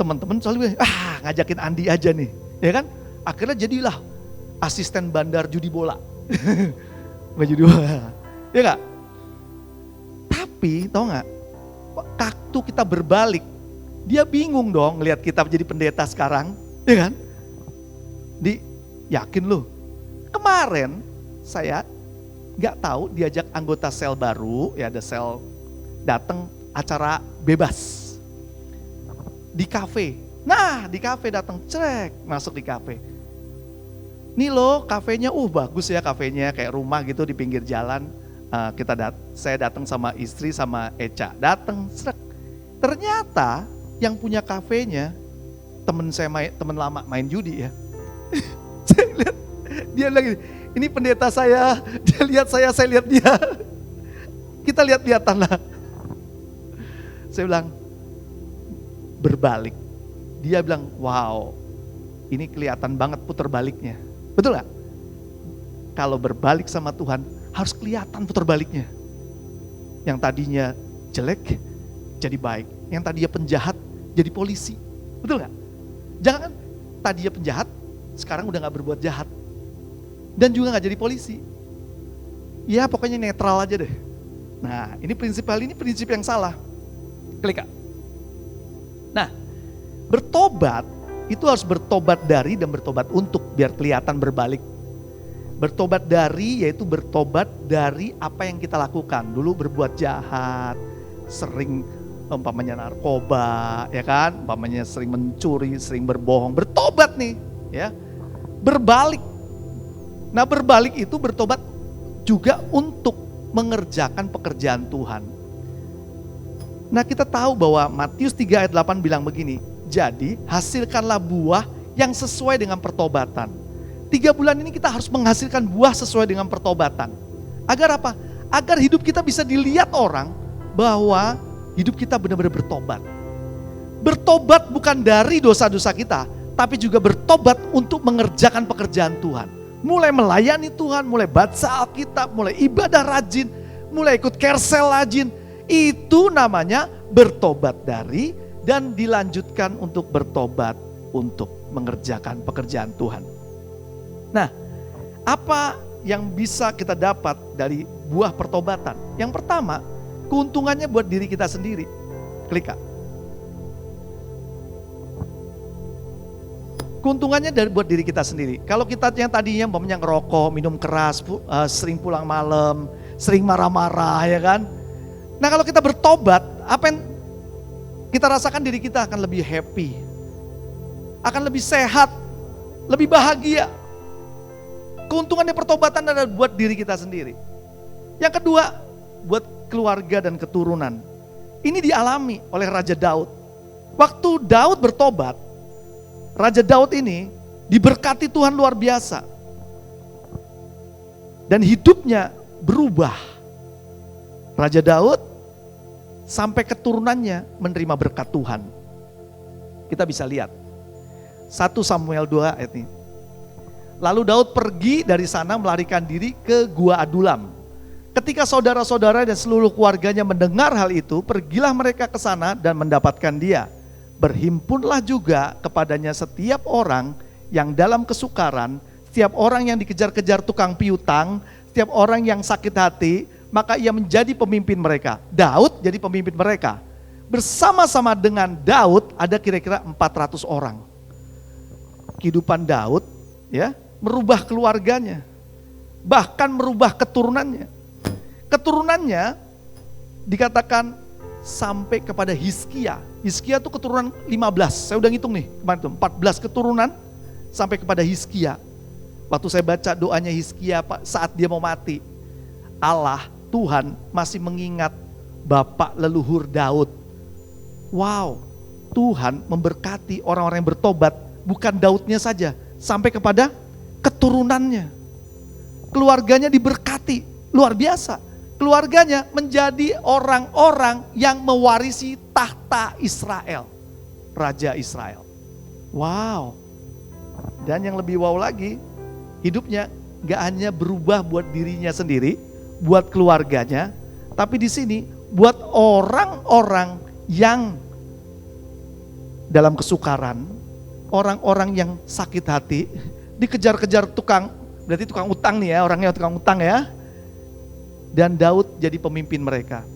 Speaker 4: Teman-teman selalu ngajakin Andi aja nih, ya kan? Akhirnya jadilah asisten bandar judi bola. Nggak judi bola, ya gak? Tapi tau gak? Waktu kita berbalik, dia bingung dong ngelihat kita jadi pendeta sekarang, ya kan? Yakin loh. Kemarin saya nggak tahu diajak anggota sel baru, ya ada sel datang acara bebas di kafe. Nah di kafe datang masuk di kafe. Nih loh kafenya, bagus ya kafenya kayak rumah gitu di pinggir jalan. Saya datang sama istri sama Eca, datang ternyata yang punya kafenya temen lama main judi ya. Saya lihat dia lagi, ini pendeta saya, dia lihat saya lihat dia. Kita lihat-lihatan lah. Saya bilang berbalik. Dia bilang, wow, ini kelihatan banget putar baliknya. Betul gak? Kalau berbalik sama Tuhan harus kelihatan putar baliknya. Yang tadinya jelek jadi baik. Yang tadinya penjahat jadi polisi. Betul gak? Jangan tadinya penjahat sekarang udah gak berbuat jahat. Dan juga gak jadi polisi. Ya pokoknya netral aja deh. Nah ini prinsip yang salah. Klik Kak. Nah bertobat itu harus bertobat dari dan bertobat untuk biar kelihatan berbalik. Bertobat dari yaitu bertobat dari apa yang kita lakukan. Dulu berbuat jahat, sering umpamanya narkoba, ya kan? Umpamanya sering mencuri, sering berbohong, bertobat nih, ya. Berbalik. Nah, berbalik itu bertobat juga untuk mengerjakan pekerjaan Tuhan. Nah, kita tahu bahwa Matius 3 ayat 8 bilang begini, jadi hasilkanlah buah yang sesuai dengan pertobatan. 3 bulan ini kita harus menghasilkan buah sesuai dengan pertobatan. Agar apa? Agar hidup kita bisa dilihat orang bahwa hidup kita benar-benar bertobat. Bertobat bukan dari dosa-dosa kita, tapi juga bertobat untuk mengerjakan pekerjaan Tuhan. Mulai melayani Tuhan, mulai baca Alkitab, mulai ibadah rajin, mulai ikut kersel rajin. Itu namanya bertobat dari dan dilanjutkan untuk bertobat untuk mengerjakan pekerjaan Tuhan. Nah, apa yang bisa kita dapat dari buah pertobatan? Yang pertama, keuntungannya buat diri kita sendiri. Klik Kak. Keuntungannya buat diri kita sendiri. Kalau kita yang tadinya umpamanya ngerokok, minum keras, sering pulang malam, sering marah-marah, ya kan? Nah, kalau kita bertobat, apa yang kita rasakan, diri kita akan lebih happy, akan lebih sehat, lebih bahagia. Keuntungannya pertobatan adalah buat diri kita sendiri. Yang kedua, buat keluarga dan keturunan. Ini dialami oleh Raja Daud. Waktu Daud bertobat, Raja Daud ini diberkati Tuhan luar biasa. Dan hidupnya berubah. Raja Daud sampai keturunannya menerima berkat Tuhan. Kita bisa lihat. 1 Samuel 2 ayat ini. Lalu Daud pergi dari sana melarikan diri ke Gua Adulam. Ketika saudara-saudara dan seluruh keluarganya mendengar hal itu, pergilah mereka ke sana dan mendapatkan dia. Berhimpunlah juga kepadanya setiap orang yang dalam kesukaran, setiap orang yang dikejar-kejar tukang piutang, setiap orang yang sakit hati, maka ia menjadi pemimpin mereka. Daud jadi pemimpin mereka. Bersama-sama dengan Daud ada kira-kira 400 orang. Kehidupan Daud ya merubah keluarganya, bahkan merubah keturunannya. Keturunannya dikatakan sampai kepada Hizkia. Hizkia itu keturunan 15. Saya udah ngitung nih, kemarin itu 14 keturunan sampai kepada Hizkia. Waktu saya baca doanya Hizkia saat dia mau mati, Allah Tuhan masih mengingat bapak leluhur Daud. Wow, Tuhan memberkati orang-orang yang bertobat, bukan Daudnya saja, sampai kepada keturunannya. Keluarganya diberkati, luar biasa. Keluarganya menjadi orang-orang yang mewarisi tahta Israel, Raja Israel. Wow. Dan yang lebih wow lagi, hidupnya gak hanya berubah buat dirinya sendiri, buat keluarganya, tapi di sini buat orang-orang yang dalam kesukaran, orang-orang yang sakit hati, dikejar-kejar tukang, berarti tukang utang nih ya, orangnya tukang utang ya. Dan Daud jadi pemimpin mereka.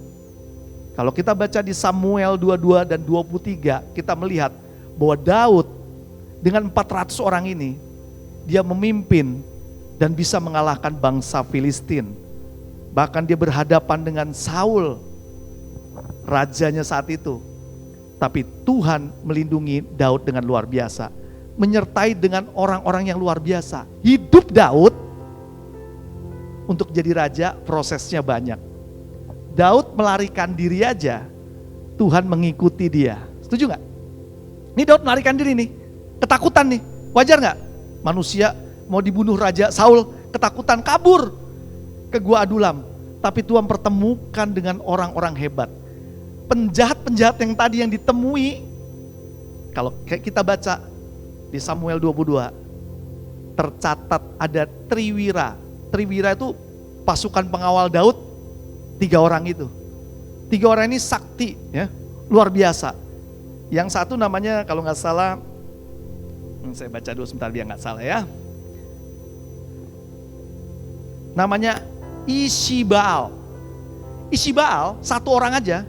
Speaker 4: Kalau kita baca di Samuel 22 dan 23, kita melihat bahwa Daud dengan 400 orang ini, dia memimpin dan bisa mengalahkan bangsa Filistin. Bahkan dia berhadapan dengan Saul, rajanya saat itu. Tapi Tuhan melindungi Daud dengan luar biasa. Menyertai dengan orang-orang yang luar biasa. Hidup Daud untuk jadi raja prosesnya banyak. Daud melarikan diri aja, Tuhan mengikuti dia. Setuju gak? Ini Daud melarikan diri nih, ketakutan nih. Wajar gak? Manusia mau dibunuh Raja Saul, ketakutan kabur ke Gua Adulam. Tapi Tuhan pertemukan dengan orang-orang hebat. Penjahat-penjahat yang tadi yang ditemui, kalau kita baca di Samuel 22, tercatat ada Triwira. Triwira itu pasukan pengawal Daud, 3 orang itu. 3 orang ini sakti, ya, luar biasa. Yang satu namanya kalau nggak salah, saya baca dulu sebentar biar nggak salah ya. Namanya Ishibaal. Ishibaal 1 orang aja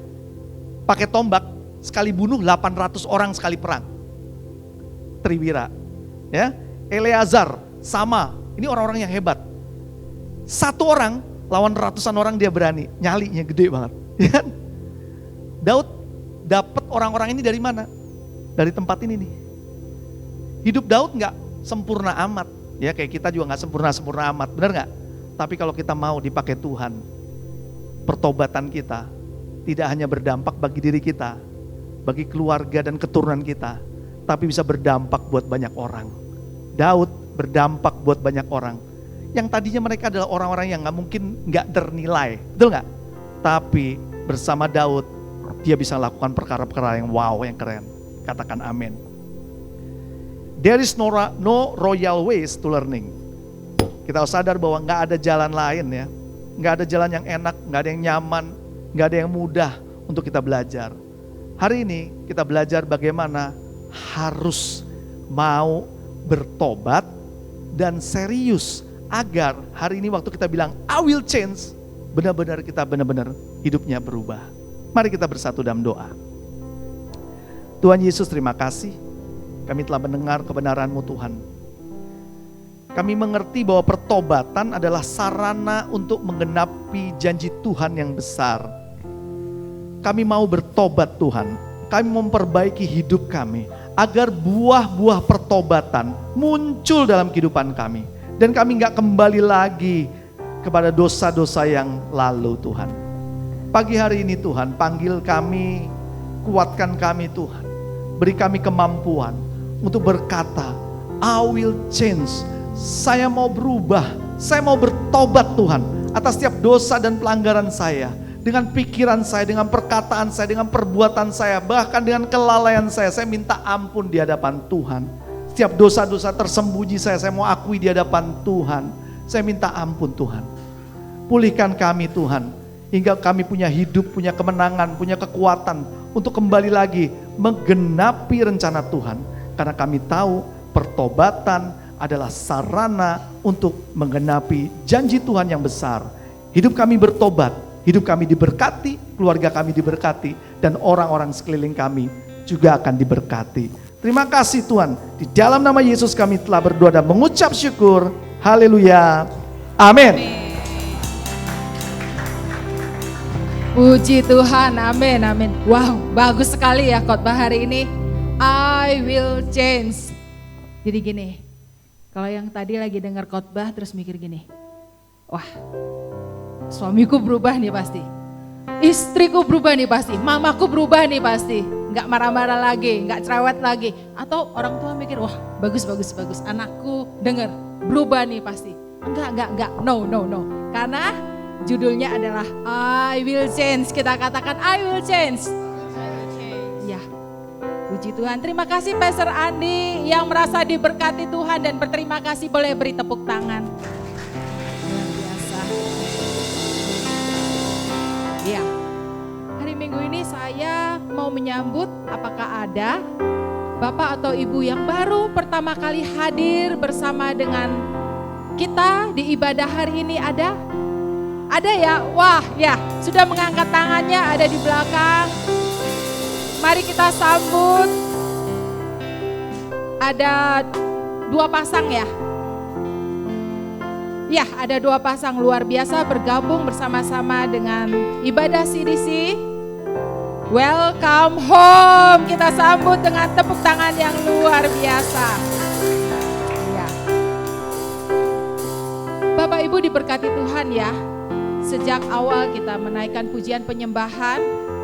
Speaker 4: pakai tombak sekali bunuh 800 orang sekali perang. Triwira, ya. Eleazar sama. Ini orang-orang yang hebat. 1 orang lawan ratusan orang dia berani, nyalinya gede banget. Ya. Daud dapat orang-orang ini dari mana? Dari tempat ini nih. Hidup Daud nggak sempurna amat, ya kayak kita juga nggak sempurna amat, benar nggak? Tapi kalau kita mau dipakai Tuhan, pertobatan kita tidak hanya berdampak bagi diri kita, bagi keluarga dan keturunan kita, tapi bisa berdampak buat banyak orang. Daud berdampak buat banyak orang. Yang tadinya mereka adalah orang-orang yang nggak ternilai, betul nggak? Tapi bersama Daud, dia bisa lakukan perkara-perkara yang wow, yang keren. Katakan amin. There is no royal ways to learning. Kita harus sadar bahwa nggak ada jalan lain ya. Nggak ada jalan yang enak, nggak ada yang nyaman, nggak ada yang mudah untuk kita belajar. Hari ini kita belajar bagaimana harus mau bertobat dan serius agar hari ini waktu kita bilang I will change, benar-benar kita hidupnya berubah. Mari kita bersatu dalam doa. Tuhan Yesus, terima kasih kami telah mendengar kebenaran-Mu Tuhan. Kami mengerti bahwa pertobatan adalah sarana untuk menggenapi janji Tuhan yang besar. Kami mau bertobat Tuhan, kami memperbaiki hidup kami agar buah-buah pertobatan muncul dalam kehidupan kami. Dan kami gak kembali lagi kepada dosa-dosa yang lalu Tuhan. Pagi hari ini Tuhan, panggil kami, kuatkan kami Tuhan. Beri kami kemampuan untuk berkata, I will change. Saya mau berubah, saya mau bertobat Tuhan atas setiap dosa dan pelanggaran saya. Dengan pikiran saya, dengan perkataan saya, dengan perbuatan saya, bahkan dengan kelalaian saya minta ampun di hadapan Tuhan. Setiap dosa-dosa tersembunyi saya mau akui di hadapan Tuhan. Saya minta ampun Tuhan. Pulihkan kami Tuhan, hingga kami punya hidup, punya kemenangan, punya kekuatan untuk kembali lagi menggenapi rencana Tuhan. Karena kami tahu pertobatan adalah sarana untuk menggenapi janji Tuhan yang besar. Hidup kami bertobat, hidup kami diberkati, keluarga kami diberkati, dan orang-orang sekeliling kami juga akan diberkati. Terima kasih Tuhan, di dalam nama Yesus kami telah berdoa dan mengucap syukur. Haleluya. Amin.
Speaker 2: Puji Tuhan, amin, amin. Wow, bagus sekali ya khotbah hari ini. I will change. Jadi gini, kalau yang tadi lagi dengar khotbah terus mikir gini, wah, suamiku berubah nih pasti, istriku berubah nih pasti, mamaku berubah nih pasti, nggak marah-marah lagi, nggak cerewet lagi. Atau orang tua mikir, wah bagus, anakku dengar berubah nih pasti. Enggak, no. Karena judulnya adalah I will change. Kita katakan I will change. Ya, puji Tuhan. Terima kasih Pastor Andi yang merasa diberkati Tuhan dan berterima kasih, boleh beri tepuk tangan. Luar biasa. Ya, hari Minggu ini saya mau menyambut, apakah ada Bapak atau Ibu yang baru pertama kali hadir bersama dengan kita di ibadah hari ini? Ada? Ada ya? Wah ya, sudah mengangkat tangannya, ada di belakang. Mari kita sambut. Ada 2 pasang ya? Ya, ada 2 pasang luar biasa bergabung bersama-sama dengan ibadah CDC. Welcome home. Kita sambut dengan tepuk tangan yang luar biasa. Ya. Bapak Ibu diberkati Tuhan ya. Sejak awal kita menaikkan pujian penyembahan,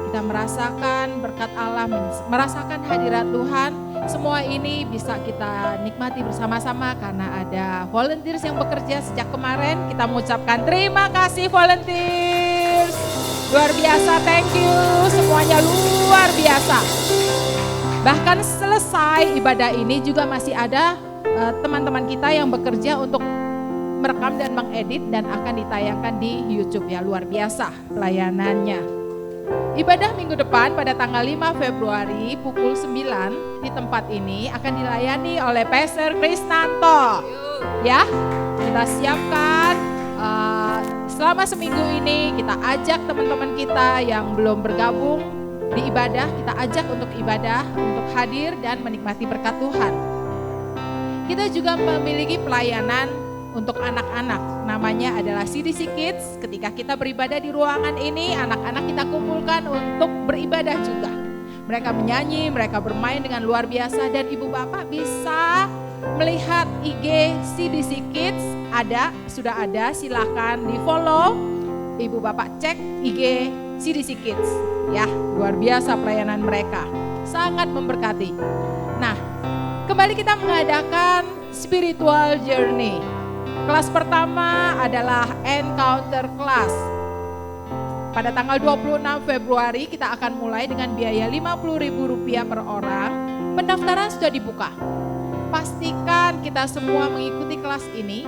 Speaker 2: kita merasakan berkat Allah, merasakan hadirat Tuhan. Semua ini bisa kita nikmati bersama-sama karena ada volunteers yang bekerja sejak kemarin. Kita mengucapkan terima kasih volunteers. Luar biasa, thank you. Semuanya luar biasa. Bahkan selesai ibadah ini juga masih ada teman-teman kita yang bekerja untuk merekam dan mengedit dan akan ditayangkan di YouTube ya. Luar biasa pelayanannya. Ibadah minggu depan pada tanggal 5 Februari pukul 9 di tempat ini akan dilayani oleh Pastor Krisnanto. Ya, kita siapkan selama seminggu ini, kita ajak teman-teman kita yang belum bergabung di ibadah, kita ajak untuk ibadah, untuk hadir dan menikmati berkat Tuhan. Kita juga memiliki pelayanan untuk anak-anak, namanya adalah CDC Kids. Ketika kita beribadah di ruangan ini, anak-anak kita kumpulkan untuk beribadah juga. Mereka menyanyi, mereka bermain dengan luar biasa, dan ibu bapak bisa melihat IG CDC Kids sudah ada, silakan di follow. Ibu bapak cek IG CDC Kids ya, luar biasa pelayanan mereka, sangat memberkati. Nah, kembali kita mengadakan spiritual journey. Kelas pertama adalah encounter class. Pada tanggal 26 Februari kita akan mulai dengan biaya Rp50.000 per orang. Pendaftaran sudah dibuka. Pastikan kita semua mengikuti kelas ini,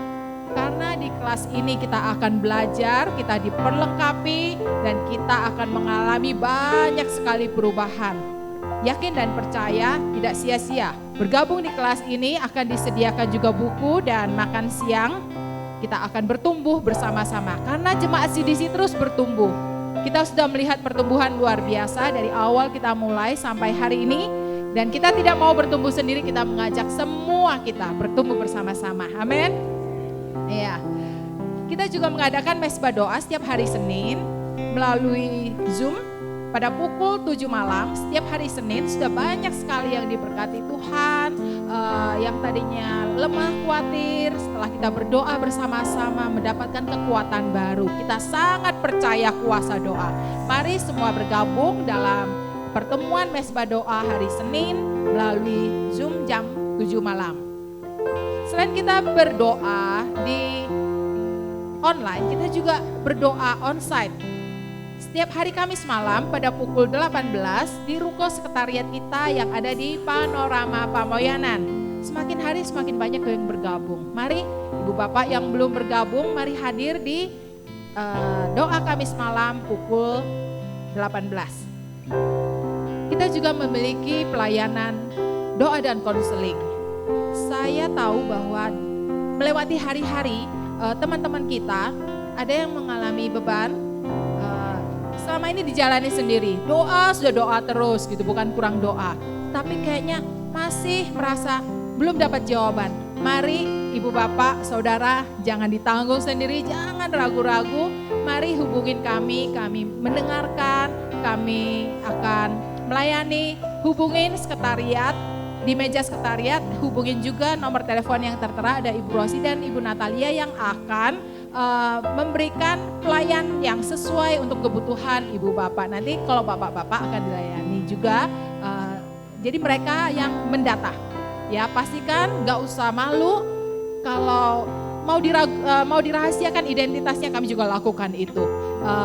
Speaker 2: karena di kelas ini kita akan belajar, kita diperlengkapi, dan kita akan mengalami banyak sekali perubahan. Yakin dan percaya tidak sia-sia. Bergabung di kelas ini akan disediakan juga buku dan makan siang. Kita akan bertumbuh bersama-sama karena jemaat CDC terus bertumbuh. Kita sudah melihat pertumbuhan luar biasa dari awal kita mulai sampai hari ini. Dan kita tidak mau bertumbuh sendiri, kita mengajak semua kita bertumbuh bersama-sama. Amin. Ya. Kita juga mengadakan mesbah doa setiap hari Senin melalui Zoom. Pada pukul 7 malam setiap hari Senin sudah banyak sekali yang diberkati Tuhan, yang tadinya lemah khawatir, setelah kita berdoa bersama-sama mendapatkan kekuatan baru. Kita sangat percaya kuasa doa. Mari semua bergabung dalam pertemuan mesbah doa hari Senin melalui Zoom jam 7 malam. Selain kita berdoa di online, kita juga berdoa onsite. Setiap hari Kamis malam pada pukul 18 di ruko sekretariat kita yang ada di Panorama Pamoyanan. Semakin hari semakin banyak yang bergabung. Mari ibu bapak yang belum bergabung, mari hadir di doa Kamis malam pukul 18. Kita juga memiliki pelayanan doa dan konseling. Saya tahu bahwa melewati hari-hari teman-teman kita ada yang mengalami beban. Selama ini dijalani sendiri, sudah doa terus gitu, bukan kurang doa. Tapi kayaknya masih merasa belum dapat jawaban. Mari ibu bapak, saudara, jangan ditanggung sendiri, jangan ragu-ragu. Mari hubungin kami mendengarkan, kami akan melayani. Hubungin sekretariat, di meja sekretariat, hubungin juga nomor telepon yang tertera, ada Ibu Rosi dan Ibu Natalia yang akan memberikan pelayan yang sesuai untuk kebutuhan ibu bapak. Nanti kalau bapak-bapak akan dilayani juga, jadi mereka yang mendata. Ya pastikan gak usah malu, kalau mau dirahasiakan identitasnya kami juga lakukan itu.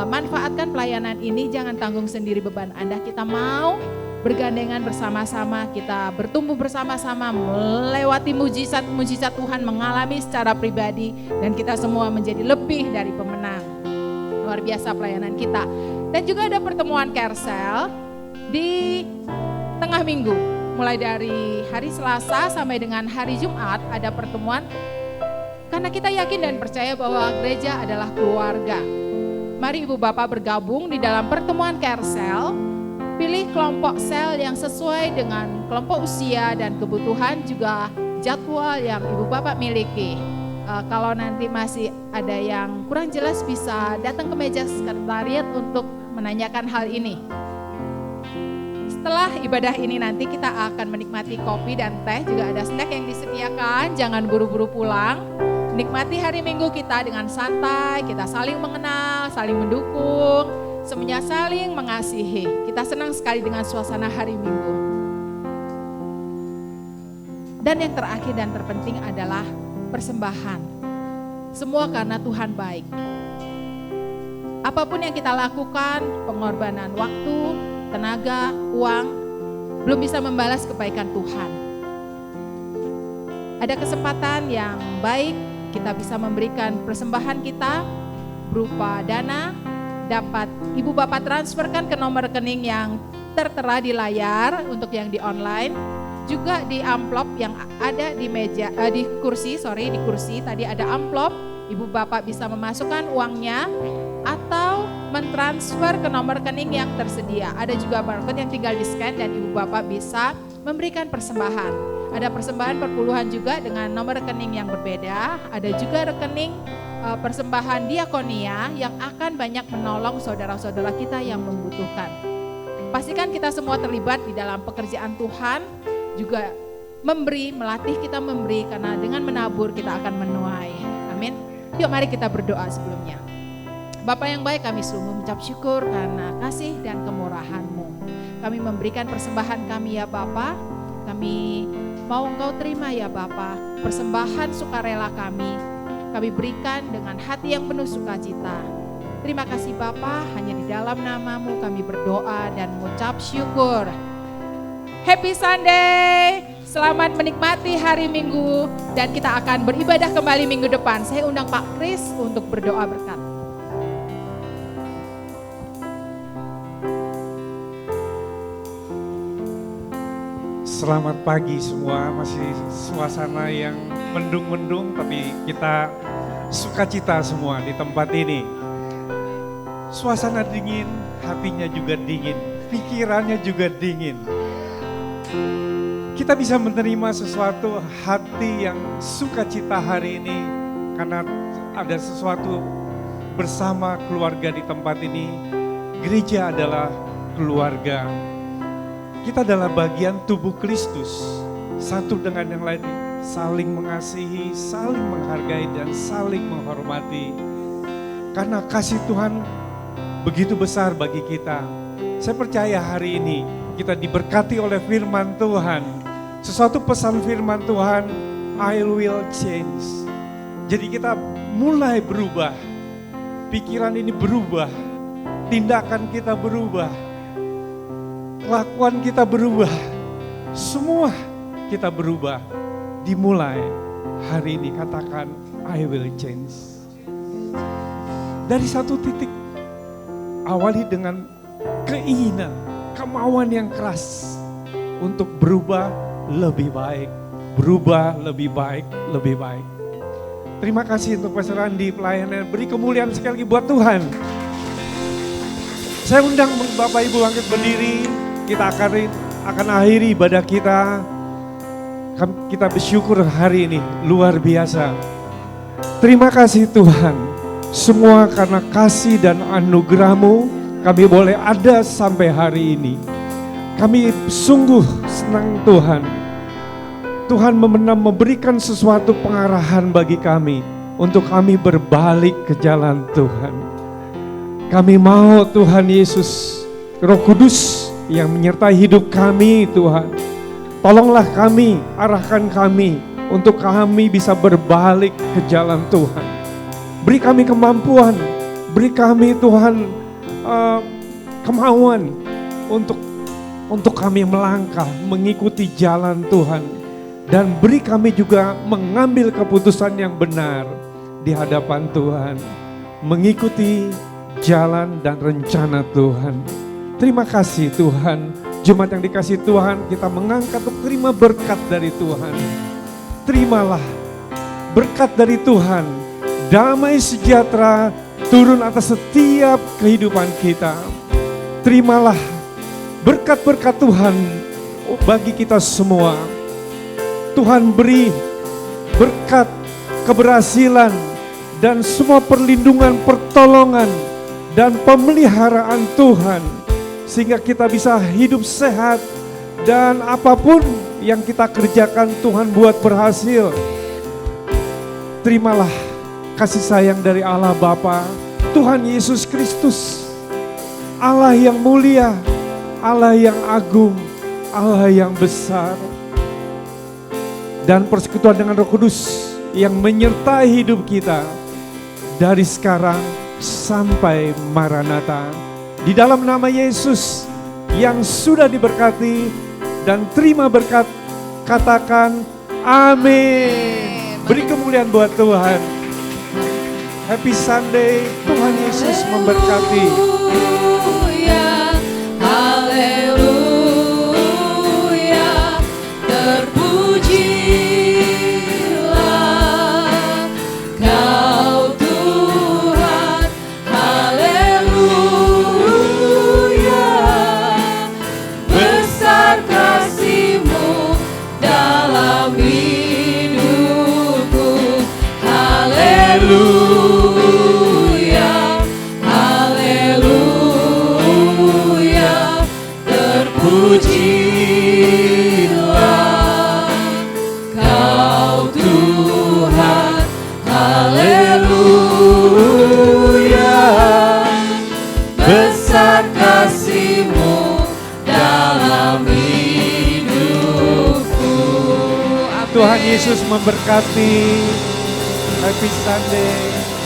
Speaker 2: Manfaatkan pelayanan ini, jangan tanggung sendiri beban Anda. Kita mau bergandengan bersama-sama, kita bertumbuh bersama-sama, melewati mujizat-mujizat Tuhan, mengalami secara pribadi, dan kita semua menjadi lebih dari pemenang. Luar biasa pelayanan kita. Dan juga ada pertemuan Kersel di tengah minggu, mulai dari hari Selasa sampai dengan hari Jumat ada pertemuan, karena kita yakin dan percaya bahwa gereja adalah keluarga. Mari ibu bapak bergabung di dalam pertemuan Kersel. Pilih kelompok sel yang sesuai dengan kelompok usia dan kebutuhan, juga jadwal yang ibu bapak miliki. Kalau nanti masih ada yang kurang jelas, bisa datang ke meja sekretariat untuk menanyakan hal ini. Setelah ibadah ini nanti kita akan menikmati kopi dan teh, juga ada snack yang disediakan, jangan buru-buru pulang. Nikmati hari Minggu kita dengan santai, kita saling mengenal, saling mendukung, semuanya saling mengasihi. Kita senang sekali dengan suasana hari Minggu. Dan yang terakhir dan terpenting adalah persembahan. Semua karena Tuhan baik. Apapun yang kita lakukan, pengorbanan waktu, tenaga, uang, belum bisa membalas kebaikan Tuhan. Ada kesempatan yang baik, kita bisa memberikan persembahan kita berupa dana, dapat ibu bapak transferkan ke nomor rekening yang tertera di layar untuk yang di online, juga di amplop yang ada di meja, di kursi tadi ada amplop, ibu bapak bisa memasukkan uangnya atau mentransfer ke nomor rekening yang tersedia. Ada juga barcode yang tinggal di scan dan ibu bapak bisa memberikan persembahan. Ada persembahan perpuluhan juga dengan nomor rekening yang berbeda, ada juga rekening persembahan diakonia yang akan banyak menolong saudara-saudara kita yang membutuhkan. Pastikan kita semua terlibat di dalam pekerjaan Tuhan, juga memberi, melatih kita memberi, karena dengan menabur kita akan menuai. Amin. Yuk mari kita berdoa sebelumnya. Bapa yang baik, kami sungguh mengucap syukur karena kasih dan kemurahan-Mu. Kami memberikan persembahan kami ya Bapa. Kami mau Engkau terima ya Bapa, persembahan sukarela kami. Kami berikan dengan hati yang penuh sukacita. Terima kasih Bapa, hanya di dalam nama-Mu kami berdoa dan mengucap syukur. Happy Sunday, selamat menikmati hari Minggu, dan kita akan beribadah kembali minggu depan. Saya undang Pak Kris untuk berdoa berkat.
Speaker 5: Selamat pagi semua, masih suasana yang mendung-mendung tapi kita sukacita semua di tempat ini. Suasana dingin, hatinya juga dingin, pikirannya juga dingin. Kita bisa menerima sesuatu hati yang sukacita hari ini karena ada sesuatu bersama keluarga di tempat ini. Gereja adalah keluarga. Kita adalah bagian tubuh Kristus, satu dengan yang lain, saling mengasihi, saling menghargai, dan saling menghormati. Karena kasih Tuhan begitu besar bagi kita. Saya percaya hari ini kita diberkati oleh firman Tuhan. Sesuatu pesan firman Tuhan, I will change. Jadi kita mulai berubah, pikiran ini berubah, tindakan kita berubah, kelakuan kita berubah, semua kita berubah. Dimulai hari ini, katakan I will change. Dari satu titik, awali dengan keinginan, kemauan yang keras untuk berubah lebih baik, berubah lebih baik, lebih baik. Terima kasih untuk Pastor Andi, pelayanan, beri kemuliaan sekali lagi buat Tuhan. Saya undang Bapak Ibu bangkit berdiri. Kita akan akhiri ibadah kita. Kita bersyukur hari ini luar biasa. Terima kasih Tuhan. Semua karena kasih dan anugerah-Mu kami boleh ada sampai hari ini. Kami sungguh senang Tuhan. Tuhan memberikan sesuatu pengarahan bagi kami untuk kami berbalik ke jalan Tuhan. Kami mau Tuhan Yesus, Roh Kudus yang menyertai hidup kami Tuhan. Tolonglah kami, arahkan kami untuk kami bisa berbalik ke jalan Tuhan. Beri kami kemampuan, beri kami Tuhan kemauan untuk kami melangkah mengikuti jalan Tuhan. Dan beri kami juga mengambil keputusan yang benar di hadapan Tuhan. Mengikuti jalan dan rencana Tuhan. Terima kasih Tuhan, jemaat yang dikasih Tuhan, kita mengangkat untuk terima berkat dari Tuhan. Terimalah berkat dari Tuhan, damai sejahtera turun atas setiap kehidupan kita. Terimalah berkat-berkat Tuhan bagi kita semua. Tuhan beri berkat, keberhasilan, dan semua perlindungan, pertolongan, dan pemeliharaan Tuhan. Sehingga kita bisa hidup sehat dan apapun yang kita kerjakan Tuhan buat berhasil. Terimalah kasih sayang dari Allah Bapa, Tuhan Yesus Kristus, Allah yang mulia, Allah yang agung, Allah yang besar. Dan persekutuan dengan Roh Kudus yang menyertai hidup kita dari sekarang sampai Maranatha. Di dalam nama Yesus yang sudah diberkati dan terima berkat, katakan amin. Beri kemuliaan buat Tuhan. Happy Sunday, Tuhan Yesus memberkati.
Speaker 1: Haleluya, terpujilah Kau Tuhan. Haleluya, besar kasih-Mu dalam hidupku. Haleluya, haleluya. Pujilah Kau Tuhan, haleluya. Besar kasih-Mu dalam hidupku.
Speaker 5: Tuhan Yesus memberkati. Happy Sunday.